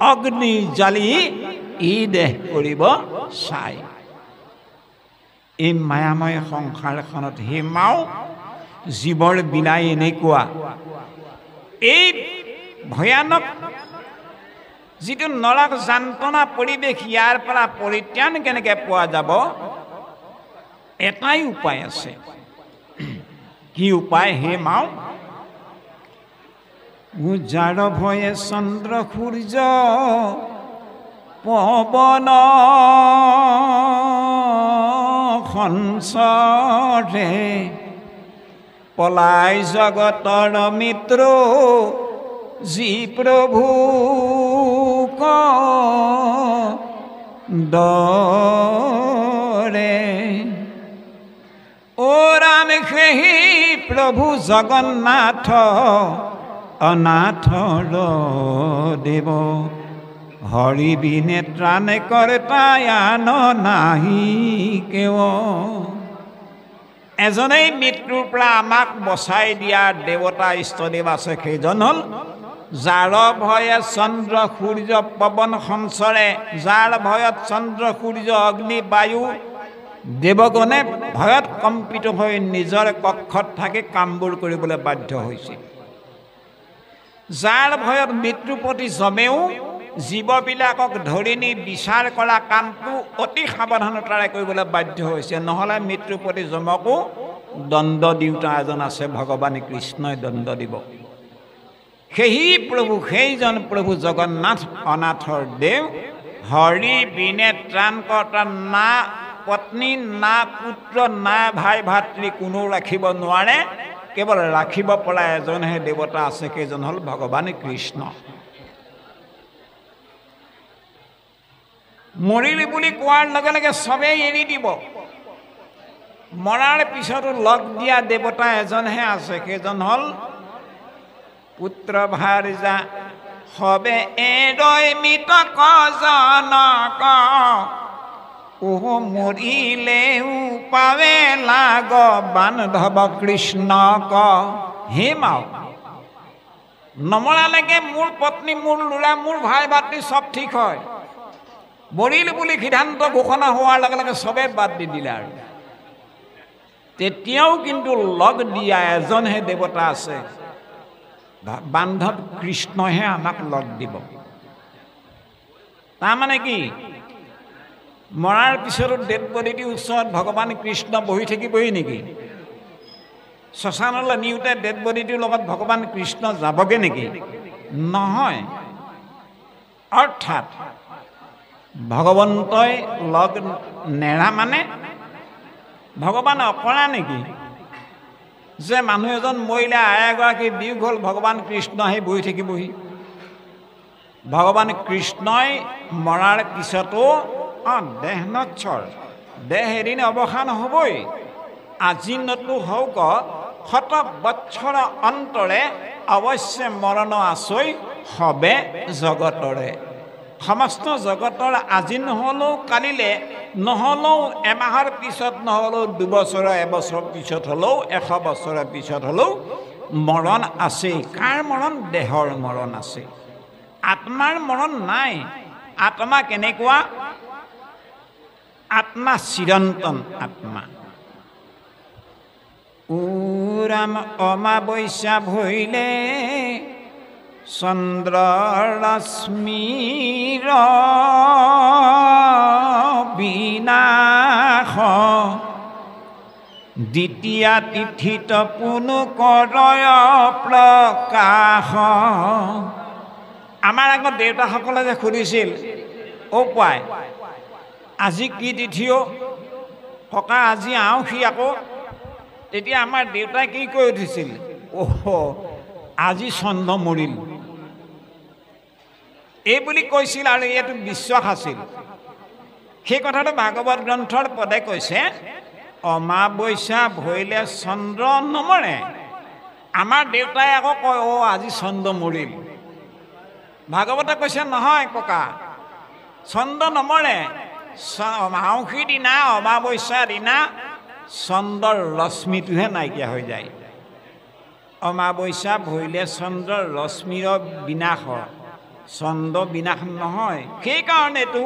অগ্নি জালি ই দেহ কৰিব চাই। এই মায়াময় সংসাৰখনত হিমাও জীৱৰ বিলাই এনেকুৱা। এই ভয়ানক যিটো নৰক যান্ত্ৰণা পৰিৱেশ, ইয়াৰ পৰা পৰিত্ৰাণ কেনেকৈ পোৱা যাব? এটাই উপায় আছে। কি উপায়? হে মাও, উজাৰ ভয়ে চন্দ্ৰ সূৰ্য পৱন সঞ্চৰে, পলাই জগতৰ মিত্ৰ যি প্ৰভু দৰে। ও ৰাম সেই প্ৰভু জগন্নাথ অনাথৰ দেৱ, হৰি বিনে ত্ৰাণ কৰ্তাই আন নাহি কেৱ। এজনেই মৃত্যুৰ পৰা আমাক বচাই দিয়াৰ দেৱতা ইষ্টদেৱ আছে, সেইজন হ'ল যাৰ ভয়ে চন্দ্ৰ সূৰ্য পৱন সঞ্চৰে। যাৰ ভয়ত চন্দ্ৰ সূৰ্য অগ্নি বায়ু দেৱগণে ভয়ত কম্পিত হৈ নিজৰ কক্ষত থাকি কামবোৰ কৰিবলৈ বাধ্য হৈছে। যাৰ ভয়ত মৃত্যুপতি যমেও জীৱবিলাকক ধৰি নি বিচাৰ কৰা কামটো অতি সাৱধানতাৰে কৰিবলৈ বাধ্য হৈছে, নহ'লে মৃত্যুপতি যমকো দণ্ড দিওঁতা এজন আছে, ভগৱান কৃষ্ণই দণ্ড দিব। সেই প্ৰভু, সেইজন প্ৰভু জগন্নাথ অনাথৰ দেৱ, হৰি বিনে ত্ৰাণকৰ্তা। না পত্নী, না পুত্ৰ, না ভাই ভাতৃ কোনো ৰাখিব নোৱাৰে। কেৱল ৰাখিব পৰা এজনহে দেৱতা আছে, সেইজন হ'ল ভগৱান কৃষ্ণ। মৰিলি বুলি কোৱাৰ লগে লগে চবেই এৰি দিব। মৰাৰ পিছতো লগ দিয়া দেৱতা এজনহে আছে, সেইজন হ'ল পুত্ৰ ভাৰ্যা। সবে এৰৈ মৃতক জনক, মৰিলেও পাৱে লাগ বান্ধৱ কৃষ্ণক। হে মাও, নমৰালৈকে মোৰ পত্নী, মোৰ ল'ৰা, মোৰ ভাই ভাতৃ চব ঠিক হয়। মৰিল বুলি সিদ্ধান্ত ঘোষণা হোৱাৰ লগে লগে চবে বাদ দি দিলে আৰু তেতিয়াও কিন্তু লগ দিয়া এজনহে দেৱতা আছে বান্ধৱ কৃষ্ণহে আমাক লগ দিব তাৰমানে কি মৰাৰ পিছতো ডেড বডিটিৰ ওচৰত ভগৱান কৃষ্ণ বহি থাকিবই নেকি শ্মশানলৈ নিওঁতে ডেড বডিটোৰ লগত ভগৱান কৃষ্ণ যাবগৈ নেকি নহয় অৰ্থাৎ ভগৱন্তই লগ নেৰা মানে ভগৱানে অকৰা নেকি যে মানুহ এজন মৰিলে আই এগৰাকী বিয়োগ হ'ল ভগৱান কৃষ্ণ আহি বহি থাকিবহি ভগৱান কৃষ্ণই মৰাৰ পিছতো দেহ নচ্ছৰ দেহ এদিন অৱসান হ'বই আজি নতু হওক শত বৎসৰ অন্তৰে অৱশ্যে মৰণ আছৈ হবে জগতৰে সমস্ত জগতৰ আজি নহ'লেও কালিলে নহ'লেও এমাহৰ পিছত নহ'লেও 2 বছৰ এবছৰ পিছত হ'লেও 100 বছৰৰ পিছত হ'লেও মৰণ আছেই কাৰ মৰণ দেহৰ মৰণ আছে আত্মাৰ মৰণ নাই আত্মা কেনেকুৱা আত্মা চিৰন্তন আত্মা উৰাম অমাবস্যা ভৈলে চন্দ্ৰ ৰশ্মিৰ বিনাশ দ্বিতীয়া তিথিত পুনু কৰয় প্ৰকাশ আমাৰ আগত দেউতাসকলে যে সুধিছিল অ' পাই আজি কি তিথিও ককা আজি আউসী আকৌ তেতিয়া আমাৰ দেউতাই কি কৈ উঠিছিল আজি চন্দ্ৰ মৰিল এই বুলি কৈছিল আৰু ইয়াতো বিশ্বাস আছিল সেই কথাটো ভাগৱত গ্ৰন্থৰ পদে কৈছে অমাবস্যা ভৈলে চন্দ্ৰ নমৰে আমাৰ দেউতাই আকৌ কয় আজি চন্দ্ৰ মৰিল ভাগৱতে কৈছে নহয় ককা চন্দ্ৰ নমৰে আউসী দিনা অমাবস্যাৰ দিনা চন্দ্ৰৰ ৰশ্মিটোহে নাইকিয়া হৈ যায় অমাবস্যা ভৈলে চন্দ্ৰৰ ৰশ্মিৰ বিনাশ চন্দ্ৰ বিনাশ নহয় সেইকাৰণেতো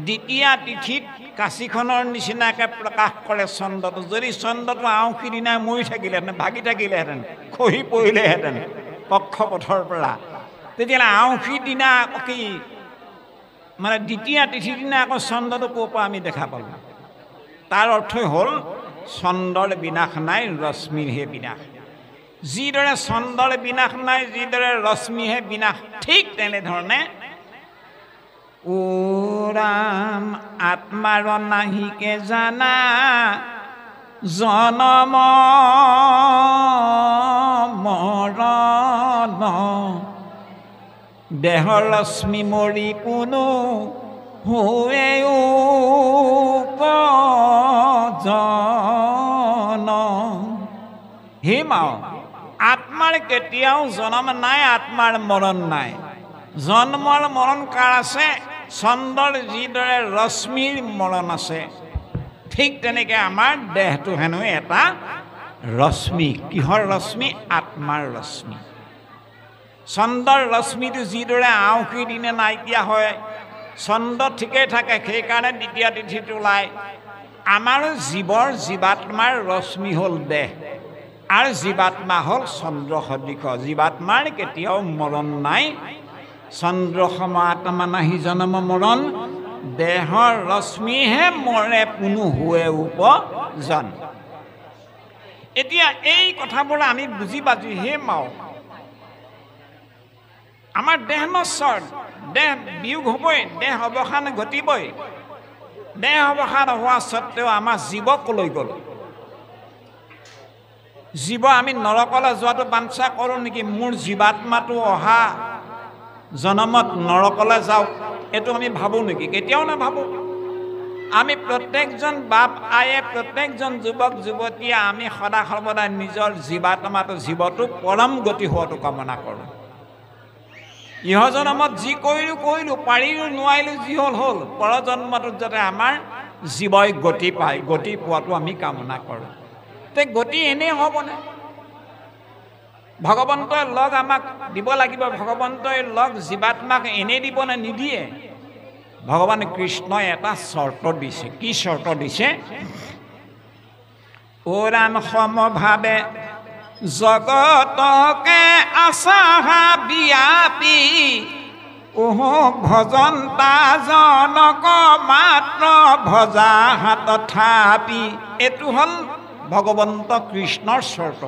দ্বিতীয়া তিথিত কাশীখনৰ নিচিনাকৈ প্ৰকাশ কৰে চন্দ্ৰটো যদি চন্দ্ৰটো আউসী দিনাই মৰি থাকিলেহেঁতেন ভাগি থাকিলেহেঁতেন খহি পৰিলেহেঁতেন কক্ষপথৰ পৰা তেতিয়াহ'লে আউসী দিনা কি মানে দ্বিতীয়া তিথিৰ দিনা আকৌ চন্দ্ৰটো ক'ৰ পৰা আমি দেখা পালোঁ তাৰ অৰ্থই হ'ল চন্দ্ৰৰ বিনাশ নাই ৰশ্মিৰহে বিনাশ যিদৰে চন্দ্ৰৰ বিনাশ নাই যিদৰে ৰশ্মিহে বিনাশ ঠিক তেনেধৰণে ৰাম আত্মাৰ নাহিকে জানা জনম মৰণ দেহৰ ৰশ্মি মৰি কোনো হুৱেও হে মাও আত্মাৰ কেতিয়াও জন্ম নাই আত্মাৰ মৰণ নাই জন্মৰ মৰণ কাৰ আছে চন্দ্ৰৰ যিদৰে ৰশ্মিৰ মৰণ আছে ঠিক তেনেকৈ আমাৰ দেহটো হেনো এটা ৰশ্মি কিহৰ ৰশ্মি আত্মাৰ ৰশ্মি চন্দ্ৰৰ ৰশ্মিটো যিদৰে আউসী দিনে নাইকিয়া হয় চন্দ্ৰ ঠিকেই থাকে সেইকাৰণে দ্বিতীয় তিথিত ওলায় আমাৰ জীৱাত্মাৰ ৰশ্মি হ'ল দেহ আৰু জীৱাত্মা হ'ল চন্দ্ৰ সদৃশ জীৱাত্মাৰ কেতিয়াও মৰণ নাই চন্দ্ৰ সম আত্মা নাহি জন্ম মৰণ দেহৰ ৰশ্মিহে মৰে পুনু হুৱে উপজন এতিয়া এই কথাবোৰ আমি বুজি পাইছোঁ হে মাও আমাৰ দেহ নশ্বৰ দেহ বিয়োগ হ'বই দেহ অৱসান ঘটিবই দেহ অৱসান হোৱা স্বত্তেও আমাৰ জীৱ কলৈ গ'ল জীৱ আমি নৰকলৈ যোৱাটো বাঞ্ছা কৰোঁ নেকি মোৰ জীৱাত্মাটো অহা জনমত নৰকলৈ যাওক এইটো আমি ভাবোঁ নেকি কেতিয়াও নাভাবোঁ আমি প্ৰত্যেকজন বাপ আয়ে প্ৰত্যেকজন যুৱক যুৱতীয়ে আমি সদা সৰ্বদা নিজৰ জীৱাত্মাটো জীৱটো পৰম গতি হোৱাটো কামনা কৰোঁ ইহজনমত যি কৰিলোঁ পাৰিলোঁ নোৱাৰিলোঁ যি হ'ল পৰজন্মটোত যাতে আমাৰ জীৱই গতি পায় গতি পোৱাটো আমি কামনা কৰোঁ তে গতি এনেই হ'বনে ভগৱন্তই লগ আমাক দিব লাগিব ভগৱন্তই লগ জীৱাত্মাক এনেই দিবনে নিদিয়ে ভগৱান কৃষ্ণই এটা চৰ্ত দিছে। কি চৰ্ত দিছে? অ ৰাম সমভাৱে জগতকে আছাহা বিয়াপি ওহ ভজন তাজনক মাত্ৰ ভজা হাত থাপি। এইটো হ'ল ভগৱন্ত কৃষ্ণৰ চৰ্ত।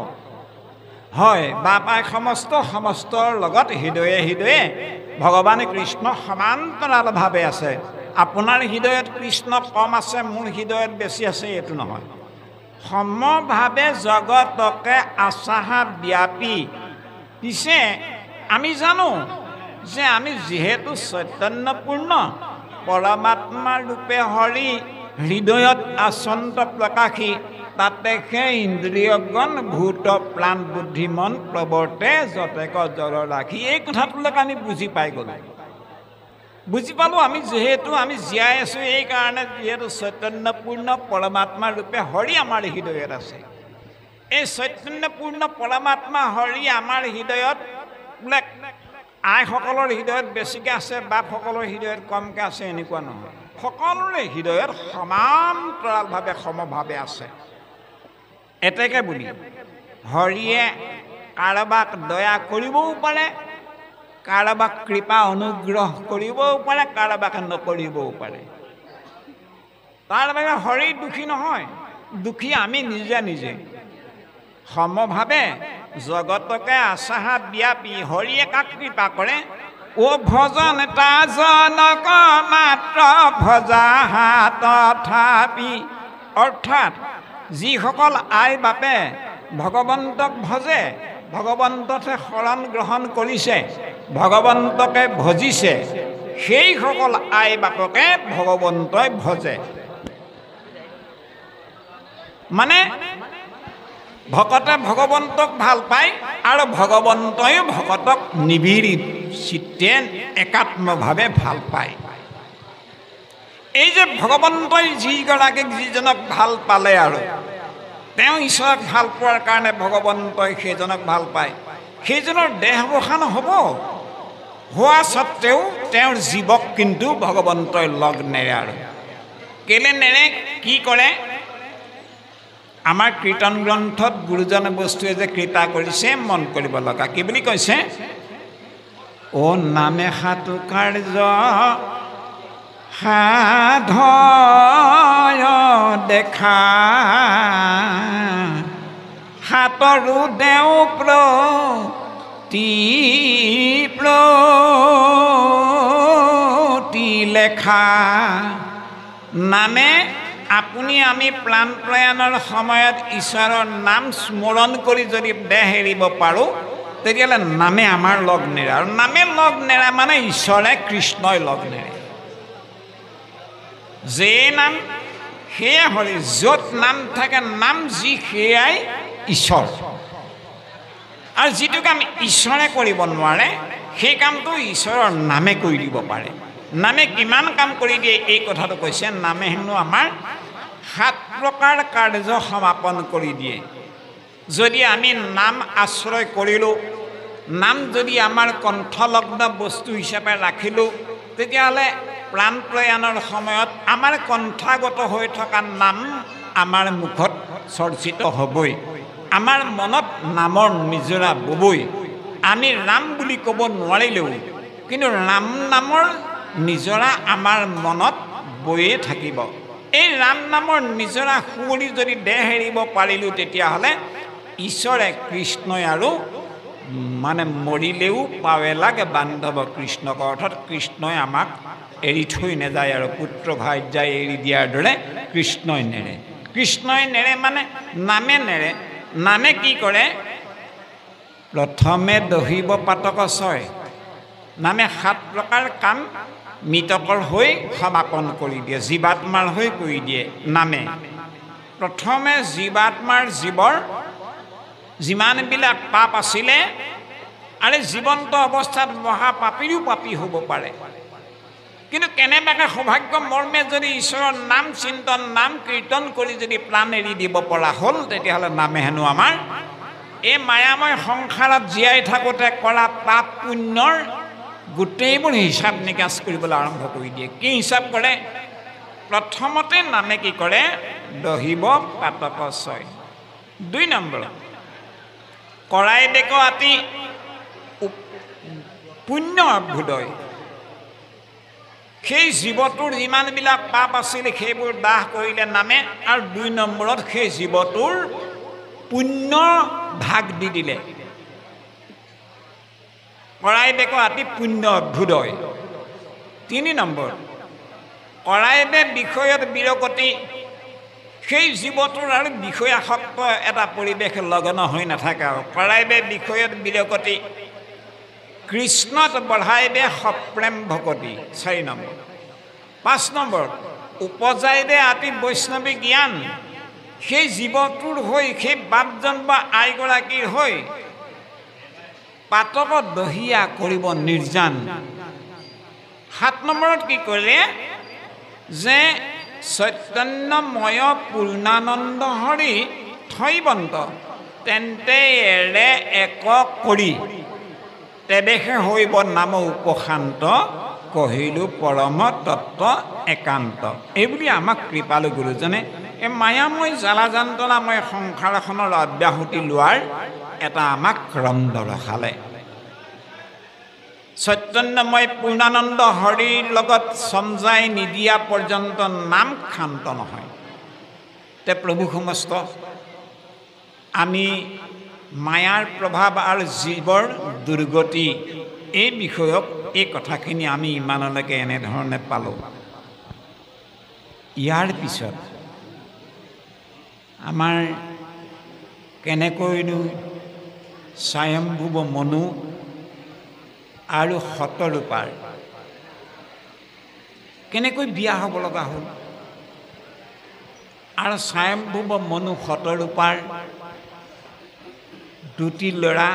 হয়, বাপাই সমস্তৰ লগত হৃদয়ে হৃদয়ে ভগৱান কৃষ্ণ সমান্তৰালভাৱে আছে। আপোনাৰ হৃদয়ত কৃষ্ণ কম আছে, মোৰ হৃদয়ত বেছি আছে, এইটো নহয়। সমভাৱে জগতকে আছাহা ব্যাপী। পিছে আমি জানো যে আমি যিহেতু চৈতন্যপূৰ্ণ পৰমাত্মা ৰূপে হৰি হৃদয়ত আচন্ত প্ৰকাশী, তাতে সেই ইন্দ্ৰিয়গণ ভূত প্ৰাণ বুদ্ধি মন প্ৰৱৰ্তে যতেক জড় ৰাখি। এই কথাটোলৈকে আমি বুজি পাই গ'লোঁ। বুজি পালোঁ আমি যিহেতু আমি জীয়াই আছোঁ এইকাৰণে, যিহেতু চৈতন্যপূৰ্ণ পৰমাত্মা ৰূপে হৰি আমাৰ হৃদয়ত আছে। এই চৈতন্যপূৰ্ণ পৰমাত্মা হৰি আমাৰ হৃদয়ত বোলে আইসকলৰ হৃদয়ত বেছিকৈ আছে, বাপসকলৰ হৃদয়ত কমকৈ আছে, এনেকুৱা নহয়। সকলোৰে হৃদয়ত সমান্তৰালভাৱে সমভাৱে আছে। এতেকে বুলি হৰিয়ে কাৰোবাক দয়া কৰিবও পাৰে, কাৰোবাক কৃপা অনুগ্ৰহ কৰিবও পাৰে, কাৰোবাক নকৰিবও পাৰে। তাৰ বাবে হৰি দুখী নহয়, দুখী আমি নিজে নিজে। সমভাৱে জগতকে আছাহা ব্যাপী। হৰিয়ে কাক কৃপা কৰে? অ ভজন তাজনক মাত্ৰ ভজা হাত থাপি। অৰ্থাৎ যিসকল আই বাপে ভগৱন্তক ভজে, ভগৱন্তকে শৰণ গ্ৰহণ কৰিছে, ভগৱন্তকে ভজিছে, সেইসকল আই বাপকে ভগৱন্তই ভজে। মানে ভকতে ভগৱন্তক ভাল পায় আৰু ভগৱন্তইও ভকতক নিবিড় চিত্তে একাত্মভাৱে ভাল পায়। এই যে ভগৱন্তই যিগৰাকীক যিজনক ভাল পালে আৰু তেওঁ ঈশ্বৰক ভাল পোৱাৰ কাৰণে ভগৱন্তই সেইজনক ভাল পায়, সেইজনৰ দেহাৱসান হ'ব, হোৱা স্বত্তেও তেওঁৰ জীৱক কিন্তু ভগৱন্তই লগ নেৰে। আৰু কেলে নেৰে? কি কৰে? আমাৰ কীৰ্তন গ্ৰন্থত গুৰুজনে বস্তুৱে যে কৃপা কৰিছে মন কৰিব লগা। কি বুলি কৈছে? অ নামে সাতু কাৰ্য সাধয় দেখা, হাতৰো দেও প্ৰতি লেখা। নামে আপুনি আমি প্ৰাণ প্ৰয়াণৰ সময়ত ঈশ্বৰৰ নাম স্মৰণ কৰি যদি দেহ এৰিব পাৰোঁ, তেতিয়াহ'লে নামে আমাৰ লগ নেৰে। আৰু নামে লগ নেৰা মানে ঈশ্বৰে কৃষ্ণই লগ নেৰে। যে নাম সেয়া হৰি, য'ত নাম থাকে, নাম যি সেয়াই ঈশ্বৰ। আৰু যিটো কাম ঈশ্বৰে কৰিব নোৱাৰে, সেই কামটো ঈশ্বৰৰ নামে কৰি দিব পাৰে। নামে কিমান কাম কৰি দিয়ে এই কথাটো কৈছে। নামে হেনো আমাৰ 7 প্ৰকাৰ কাৰ্য সমাপন কৰি দিয়ে। যদি আমি নাম আশ্ৰয় কৰিলোঁ, নাম যদি আমাৰ কণ্ঠলগ্ন বস্তু হিচাপে ৰাখিলোঁ, তেতিয়াহ'লে প্ৰাণ প্ৰয়াণৰ সময়ত আমাৰ কণ্ঠাগত হৈ থকা নাম আমাৰ মুখত চৰ্চিত হ'বই, আমাৰ মনত নামৰ নিজৰা ববই। আমি ৰাম বুলি ক'ব নোৱাৰিলেও কিন্তু ৰাম নামৰ নিজৰা আমাৰ মনত বৈয়ে থাকিব। এই ৰাম নামৰ নিজৰা সুঁৱৰি যদি দেহ এৰিব পাৰিলোঁ, তেতিয়াহ'লে ঈশ্বৰে কৃষ্ণই আৰু মানে মৰিলেও পাৱে লাগে বান্ধৱ কৃষ্ণক। অৰ্থাৎ কৃষ্ণই আমাক এৰি থৈ নাযায় আৰু পুত্ৰ ভাৰ্যাই এৰি দিয়াৰ দৰে কৃষ্ণই নেৰে। কৃষ্ণই নেৰে মানে নামে নেৰে। নামে কি কৰে? প্ৰথমে দহিব পাতক ছয়। নামে 7 প্ৰকাৰ কাম মৃতকৰ হৈ সমাপন কৰি দিয়ে, জীৱাত্মাৰ হৈ কৰি দিয়ে নামে। প্ৰথমে জীৱাত্মাৰ জীৱৰ যিমানবিলাক পাপ আছিলে, আৰু জীৱন্ত অৱস্থাত মহাপাপীৰো পাপী হ'ব পাৰে, কিন্তু কেনেবাকৈ সৌভাগ্য মৰ্মে যদি ঈশ্বৰৰ নাম চিন্তন, নাম কীৰ্তন কৰি যদি প্ৰাণ এৰি দিব পৰা হ'ল, তেতিয়াহ'লে নামে হেনো আমাৰ এই মায়াময় সংসাৰত জীয়াই থাকোঁতে কৰা পাপ পুণ্যৰ গোটেইবোৰ হিচাপ নিকাচ কৰিবলৈ আৰম্ভ কৰি দিয়ে। কি হিচাপ কৰে? প্ৰথমতে নামে কি কৰে? দহিব পাতক ছয়। 2 নম্বৰ, কৰাই বেক আতি পুণ্য অভ্যুদয়। সেই জীৱটোৰ যিমানবিলাক পাপ আছিল সেইবোৰ দাহ কৰিলে নামে, আৰু 2 নম্বৰত সেই জীৱটোৰ পুণ্য ভাগ দি দিলে। কৰাই বেক আতি পুণ্য অভ্যুদয়। 3 নম্বৰ, কৰাইবে বিষয়ত বিৰকতি। সেই জীৱটোৰ আৰু বিষয়াসক্ত এটা পৰিৱেশ লগন হৈ নাথাকে আৰু কৰাইবে বিষয়ত বিৰকতি, কৃষ্ণত বঢ়াইবে সপ্ৰেম ভকতি। 4 নম্বৰ। 5 নম্বৰ, উপজাইবে আতি বৈষ্ণৱী জ্ঞান। সেই জীৱটোৰ হৈ, সেই বাপজন বা আইগৰাকীৰ হৈ পাতক দহিয়া কৰিব নিৰ্জান। 7 নম্বৰত কি কৰিলে? যে চৈতন্যময় পূৰ্ণানন্দ হৰি থৈবন্ত তেন্তে এৰে এক কৰি, তেৱেহে হৈব নাম উপশান্ত, কহিলো পৰম তত্ত্ব একান্ত। এইবুলি আমাক কৃপালু গুৰুজনে এই মায়াময় জ্বালা যন্ত্ৰণাময় সংসাৰখনৰ অব্যাহতি লোৱাৰ এটা আমাক ৰন্ধ ৰখালে। চৈতন্যময় পূৰ্ণানন্দ হৰিৰ লগত সমজাই নিদিয়া পৰ্যন্ত নাম ক্ষান্ত নহয়। তে প্ৰভু সমস্ত আমি মায়াৰ প্ৰভাৱ আৰু জীৱৰ দুৰ্গতি এই বিষয়ক এই কথাখিনি আমি ইমানলৈকে এনেধৰণে পালোঁ। ইয়াৰ পিছত আমাৰ কেনেকৈনো স্বয়ম্ভুৱ মনু আৰু শতৰূপাৰ কেনেকৈ বিয়া হ'ব লগা হ'ল, আৰু স্বয়ম্ভুৱ মনু শতৰূপাৰ 2টি ল'ৰা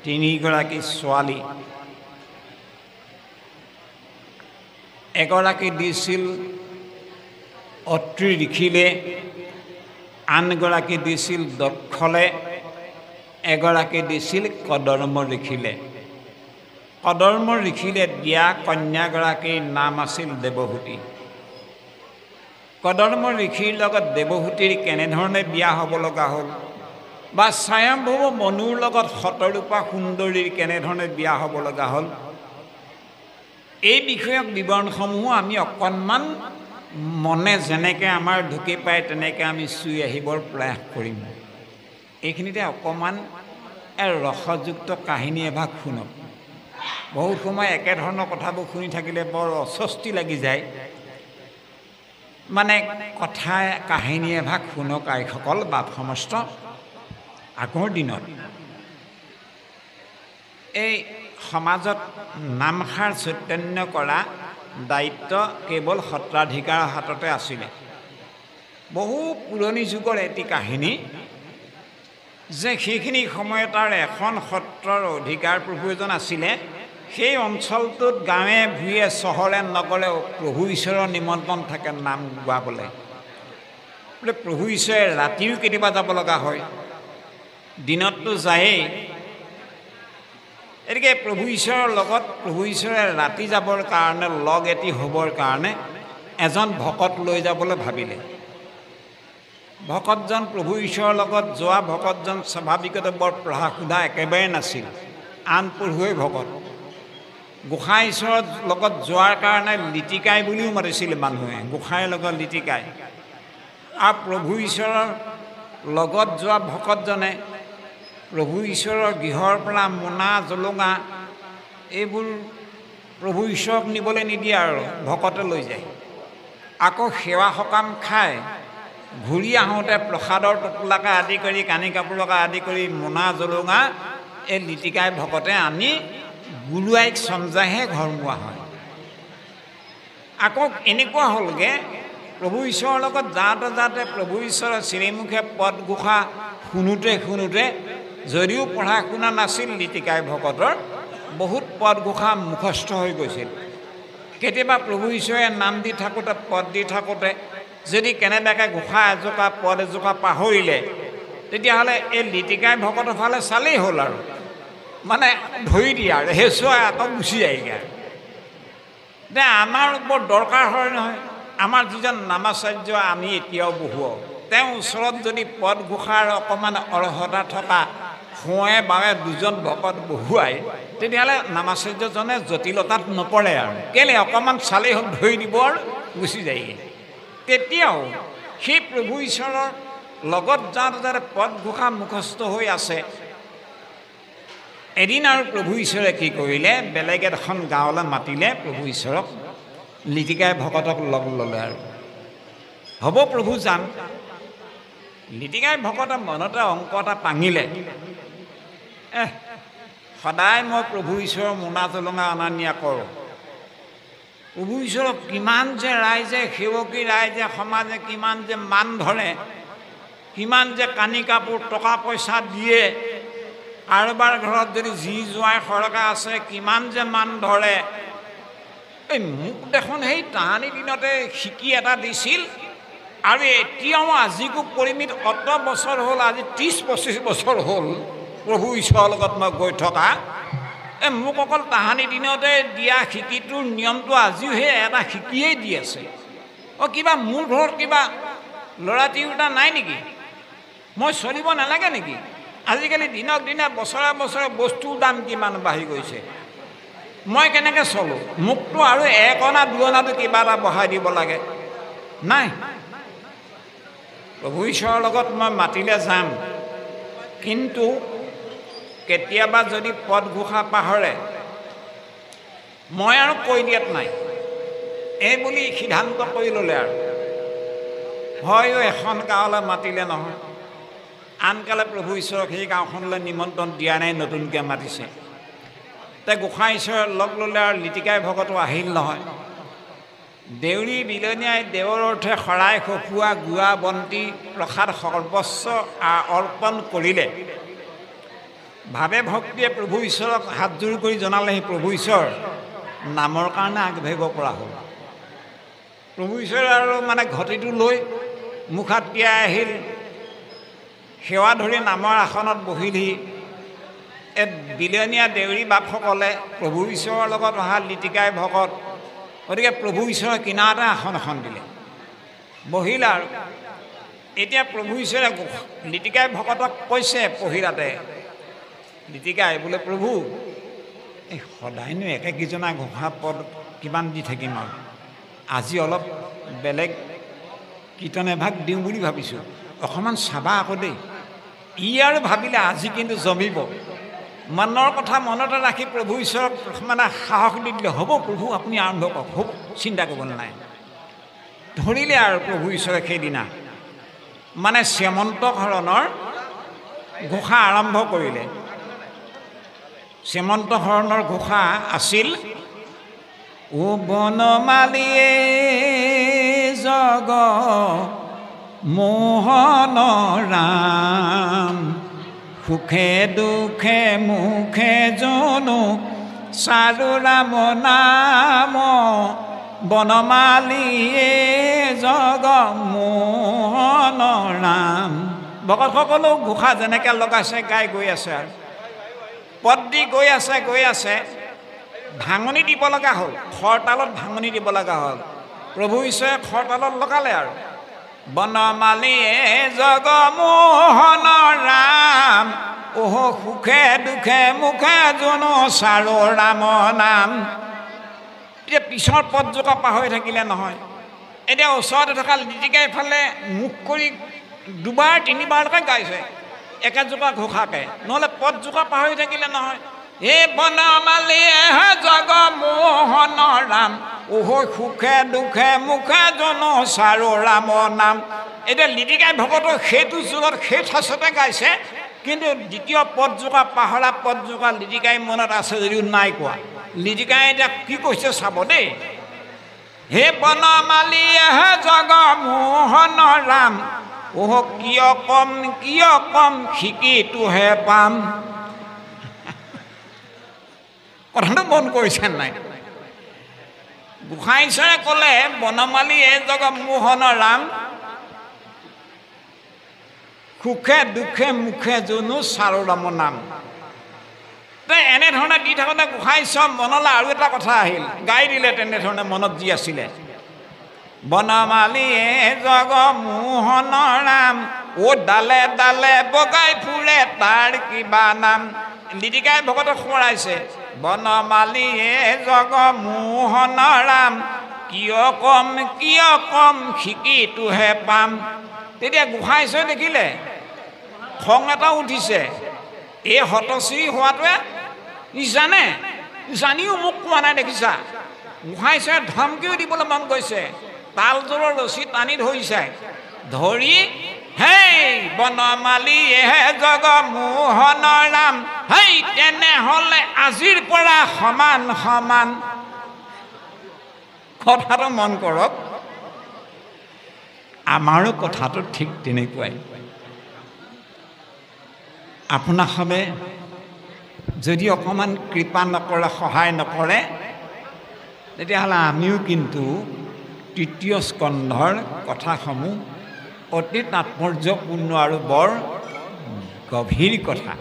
3গৰাকী ছোৱালী। এগৰাকী দিছিল অত্ৰি ঋষিলে, আনগৰাকী দিছিল দক্ষলে, এগৰাকী দিছিল কদৰ্ম ঋষিলে। কদৰ্ম ঋষিলে দিয়া কন্যাগৰাকীৰ নাম আছিল দেৱহূতি। কদৰ্ম ঋষিৰ লগত দেৱহূতিৰ কেনেধৰণে বিয়া হ'ব লগা হ'ল, বা স্বয়ম্ভুৱ মনুৰ লগত শতৰূপা সুন্দৰীৰ কেনেধৰণে বিয়া হ'ব লগা হ'ল, এই বিষয়ক বিৱৰণসমূহ আমি অকণমান মনে যেনেকৈ আমাৰ ঢুকি পায় তেনেকৈ আমি চুই আহিবৰ প্ৰয়াস কৰিম। এইখিনিতে অকণমান ৰসযুক্ত কাহিনী এভাগ শুনক। বহুত সময় একেধৰণৰ কথাবোৰ শুনি থাকিলে বৰ অস্বস্তি লাগি যায়। মানে কথা কাহিনী এভাগ শুনক আইসকল বাপ সমস্ত। আগৰ দিনত এই সমাজত নামষাৰ চৈতন্য কৰা দায়িত্ব কেৱল সত্ৰাধিকাৰৰ হাততে আছিলে। বহু পুৰণি যুগৰ এটি কাহিনী যে সেইখিনি সময়ত আৰু এখন সত্ৰৰ অধিকাৰ প্ৰভু এজন আছিলে। সেই অঞ্চলটোত গাঁৱে ভূঞে চহৰে নগৰে প্ৰভু ঈশ্বৰৰ নিমন্ত্ৰণ থাকে নাম গোৱাবলৈ। বোলে প্ৰভু ঈশ্বৰে ৰাতিও কেতিয়াবা যাব লগা হয়, দিনততো যায়েই। এতেকে প্ৰভু ঈশ্বৰৰ লগত প্ৰভু ঈশ্বৰে ৰাতি যাবৰ কাৰণে লগ এটি হ'বৰ কাৰণে এজন ভকত লৈ যাবলৈ ভাবিলে। ভকতজন প্ৰভু ঈশ্বৰৰ লগত যোৱা ভকতজন স্বাভাৱিকতে বৰ পঢ়া শুনা একেবাৰে নাছিল, আন পঢ়ুৱৈ ভকত। গোসাঁই ঈশ্বৰৰ লগত যোৱাৰ কাৰণে লিটিকাই বুলিও মাতিছিল মানুহে, গোসাঁইৰ লগত লিটিকাই। আৰু প্ৰভু ঈশ্বৰৰ লগত যোৱা ভকতজনে প্ৰভু ঈশ্বৰৰ গৃহৰ পৰা মোনা জলুঙা এইবোৰ প্ৰভু ঈশ্বৰক নিবলৈ নিদিয়ে আৰু ভকতে লৈ যায়। আকৌ সেৱা সকাম খাই ঘূৰি আহোঁতে প্ৰসাদৰ টোপোলাকে আদি কৰি কানি কাপোৰকে আদি কৰি মোনা জলুঙা এই লিটিকাই ভকতে আনি গুৰুৱাইক চমজাইহে ঘৰমুৱা হয়। আকৌ এনেকুৱা হ'লগৈ প্ৰভু ঈশ্বৰৰ লগত যাওঁতে যাওঁতে প্ৰভু ঈশ্বৰৰ শ্ৰীমুখে পদঘোষা শুনোতে যদিও পঢ়া শুনা নাছিল লিটিকাই ভকতৰ, বহুত পদঘোষা মুখস্থ হৈ গৈছিল। কেতিয়াবা প্ৰভু ঈশ্বৰে নাম দি থাকোঁতে পদ দি থাকোঁতে যদি কেনেবাকৈ ঘোষা এজোকা পদ এজোকা পাহৰিলে, তেতিয়াহ'লে এই লিটিকাই ভকতৰ ফালে চালেই হ'ল আৰু মানে ধৰি দিয়ে আৰু হেঁচুৱাই আঁতৰত গুচি যায়গৈ। এতিয়া আমাৰ বৰ দৰকাৰ হয় নহয়, আমাৰ যিজন নামাচাৰ্য আমি এতিয়াও বহুৱাওঁ, তেওঁৰ ওচৰত যদি পদঘোষাৰ অকণমান অৰ্হতা থকা সোঁৱে বাৱে দুজন ভকত বহুৱাই, তেতিয়াহ'লে নামাচাৰ্যজনে জটিলতাত নপৰে আৰু কেলৈ অকণমান চালেই হ'ল ধৰি দিব আৰু গুচি যায়গৈ। তেতিয়াও সেই প্ৰভু ঈশ্বৰৰ লগত যাতে পদঘোষা মুখস্থ হৈ আছে। এদিন আৰু প্ৰভু ঈশ্বৰে কি কৰিলে, বেলেগ এখন গাঁৱলৈ মাতিলে প্ৰভু ঈশ্বৰক, লিটিকাই ভকতক লগ ল'লে আৰু হ'ব প্ৰভু যাম। লিটিকাই ভকতে মনতে অংক এটা পাঙিলে, সদায় মই প্ৰভু ঈশ্বৰৰ মোনা জলঙা অনা নিয়া কৰোঁ, প্ৰভু ঈশ্বৰক কিমান যে ৰাইজে সেৱকী ৰাইজে সমাজে কিমান যে মান ধৰে, কিমান যে কানি কাপোৰ টকা পইচা দিয়ে, কাৰোবাৰ ঘৰত যদি যি জোঁৱাই সৰকা আছে কিমান যে মান ধৰে। এই মোক দেখোন সেই তাহানি দিনতে শিকি এটা দিছিল, আৰু এতিয়াও আজিকো পৰিমিত অত বছৰ হ'ল, আজি 30-25 বছৰ হ'ল প্ৰভু ঈশ্বৰৰ লগত মই গৈ থকা। মোক অকল তাহানি দিনতে দিয়া শিকিটোৰ নিয়মটো আজিও সেই এটা শিকিয়েই দি আছে। কিবা মোৰ ঘৰত কিবা ল'ৰা তিৰোতা নাই নেকি? মই চলিব নালাগে নেকি? আজিকালি দিনক দিনে বছৰে বছৰে বস্তুৰ দাম কিমান বাঢ়ি গৈছে, মই কেনেকৈ চলোঁ? মোকতো আৰু 1 অনা 2 অনাটো কিবা এটা বঢ়াই দিব লাগে। নাই, প্ৰভু ঈশ্বৰৰ লগত মই মাতিলে যাম, কিন্তু কেতিয়াবা যদি পদঘোষা পাহৰে মই আৰু কৈ দিয়াত নাই, এই বুলি সিদ্ধান্ত কৰি ল'লে আৰু। হয়ো এখন গাঁৱলৈ মাতিলে নহয়, আনকালে প্ৰভু ঈশ্বৰক সেই গাঁওখনলৈ নিমন্ত্ৰণ দিয়া নাই, নতুনকৈ মাতিছে। তে গোসাঁই ঈশ্বৰে লগ ল'লে আৰু লিটিকাই ভকতো আহিল নহয়। দেউৰী বিলনীয়াই দেৱৰ অৰ্থে শৰাই খফুৱা গুৱা বন্তি প্ৰসাদ সৰ্বস্ব অৰ্পণ কৰিলে। ভাৱে ভক্তিয়ে প্ৰভু ঈশ্বৰক হাতযোৰ কৰি জনালে, সেই প্ৰভু ঈশ্বৰ নামৰ কাৰণে আগবাঢ়িব পৰা হ'ল। প্ৰভু ঈশ্বৰে আৰু মানে ঘটিটো লৈ মুখাত তিয়াই আহিল, সেৱা ধৰি নামৰ আসনত বহিলহি। এই বিলনীয়া দেউৰী বাপসকলে প্ৰভু ঈশ্বৰৰ লগত অহা লিটিকাই ভকত, গতিকে প্ৰভু ঈশ্বৰে কিনাৰতে আসন এখন দিলে, বহিল আৰু। এতিয়া প্ৰভু ঈশ্বৰে লিটিকাই ভকতক কৈছে পহিলাতে, লিটিকাই বোলে প্ৰভু এই সদায়নো একেকেইজনা ঘোষা পদ কিমান দি থাকিম আৰু, আজি অলপ বেলেগ কীৰ্তন এভাগ দিওঁ বুলি ভাবিছোঁ, অকণমান চাবা আকৌ দেই। ই আৰু ভাবিলে আজি কিন্তু জমিব। মনৰ কথা মনতে ৰাখি প্ৰভু ঈশ্বৰক মানে সাহস দি দিলে, হ'ব প্ৰভু আপুনি আৰম্ভ কৰক, হ'ব চিন্তা কৰিব নালাগে। ধৰিলে আৰু প্ৰভু ঈশ্বৰে সেইদিনা মানে শ্যামন্ত হৰণৰ ঘোষা আৰম্ভ কৰিলে। শ্যামন্ত হৰণৰ ঘোষা আছিল, ও বনমালীয়ে জগ মোহন ৰাম, সুখে দুখে মুখে জনো চাৰু ৰাম নাম, বনমালীয়ে জগ মোহন ৰাম। ভকতসকলো ঘোষা যেনেকৈ লগাইছে গাই গৈ আছে আৰু পদ দি গৈ আছে, ভাঙনি দিব লগা হ'ল, খৰতালত ভাঙনি দিব লগা হ'ল। প্ৰভু ঈশ্বৰে খৰতালত লগালে আৰু, বনমালীয়ে জগ মোহন ৰাম, ওহ সুখে দুখে মুখে জনো চাৰো ৰাম নাম। এতিয়া পিছৰ পদজোপা পাহৰি থাকিলে নহয়। এতিয়া ওচৰতে থকা লিটিকাই ফালে মুখ কৰি 2বাৰ 3বাৰলৈকে গাইছে একেজোপা ঘোষাকে, নহ'লে পদজোপা পাহৰি থাকিলে নহয়। হে বনমালীয়ে জগ মোহন ৰাম, ওহ সুখে দুখে মুখে জনো চাৰো ৰাম নাম। এতিয়া লিটিকাই ভকতৰ সেইটো যুগত সেই ঠাচতে গাইছে, কিন্তু দ্বিতীয় পদজোপা পাহৰা পদজোপা লিটিকাই মনত আছে যদিও নাই কোৱা। লিটিকাই এতিয়া কি কৈছে চাব দেই। হে বনমালীয়ে জগ মোহন ৰাম, ওহ কিয় কম শিকিটোহে পাম। কথাটো মন কৰিছে নাই? গোসাঁই ঈশ্বৰে ক'লে বনমালীয়ে জগ মোহন ৰাম, সুখে দুখে মুখে জনো চাৰো ৰাম নাম। এনেধৰণে দি থাকোঁতে গোসাঁই চব মনলৈ আৰু এটা কথা আহিল, গাই দিলে তেনেধৰণে মনত যি আছিলে। বনমালীয়ে জগ মোহন ৰাম, অ ডালে ডালে বগাই ফুৰে তাৰ কিবা নাম। লিটিকাই ভকতক সোঁৱৰাইছে, বনমালীয়ে জগ মোহন ৰাম, কিয় কম শিকিটোহে পাম। তেতিয়া গোসাঁই চৈ দেখিলে খং এটা উঠিছে, এই হতশ্ৰী হোৱাটোৱে জানিও মোক কোৱা নাই দেখিছা। গোসাঁই চৈ ধমকিও দিবলৈ মন গৈছে, তালযোৰৰ ৰছী টানি ধৰিছে, ধৰি হেই বনমালীয়েহে জগ মোহন ৰাম, হেই তেনেহ'লে আজিৰ পৰা সমান সমান। কথাটো মন কৰক, আমাৰো কথাটো ঠিক তেনেকুৱাই। আপোনাসৱে যদি অকণমান কৃপা নকৰে, সহায় নকৰে, তেতিয়াহ'লে আমিও কিন্তু তৃতীয় স্কন্ধৰ কথাসমূহ অতি তাৎপৰ্যপূৰ্ণ আৰু বৰ গভীৰ কথা।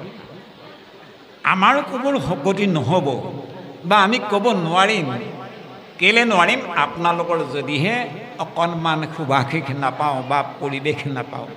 আমাৰো ক'বৰ শকতি নহ'ব বা আমি ক'ব নোৱাৰিম। কেলৈ নোৱাৰিম? আপোনালোকৰ যদিহে অকণমান সুভাষিক নাপাওঁ বা পৰিৱেশ নাপাওঁ।